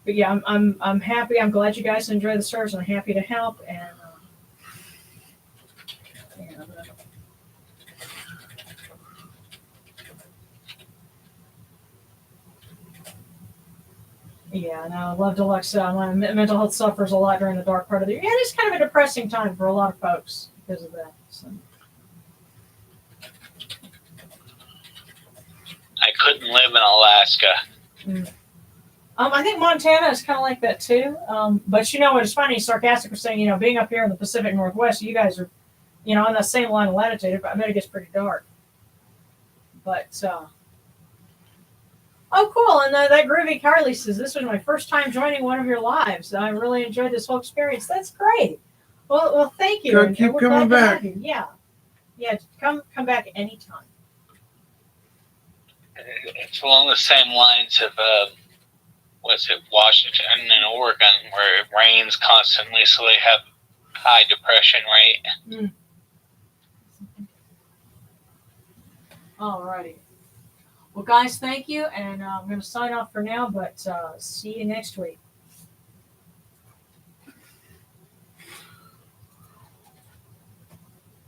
Speaker 1: But yeah, I'm happy. I'm glad you guys enjoy the service. I'm happy to help. And and I love Deluxe. My mental health suffers a lot during the dark part of the year. Yeah, it's kind of a depressing time for a lot of folks because of that. So.
Speaker 3: I couldn't live in Alaska.
Speaker 1: I think Montana is kind of like that too. But what is funny, Sarcastic was saying, being up here in the Pacific Northwest, you guys are, on that same line of latitude. I bet it gets pretty dark. But, oh, cool. And that Groovy Carly says, this was my first time joining one of your lives. I really enjoyed this whole experience. That's great. Well, thank you.
Speaker 2: And keep coming back.
Speaker 1: Yeah. Yeah, come back anytime.
Speaker 3: It's along the same lines of, Washington and Oregon, where it rains constantly, so they have high depression rate.
Speaker 1: Alrighty. Well, guys, thank you, and I'm going to sign off for now, but see you next week.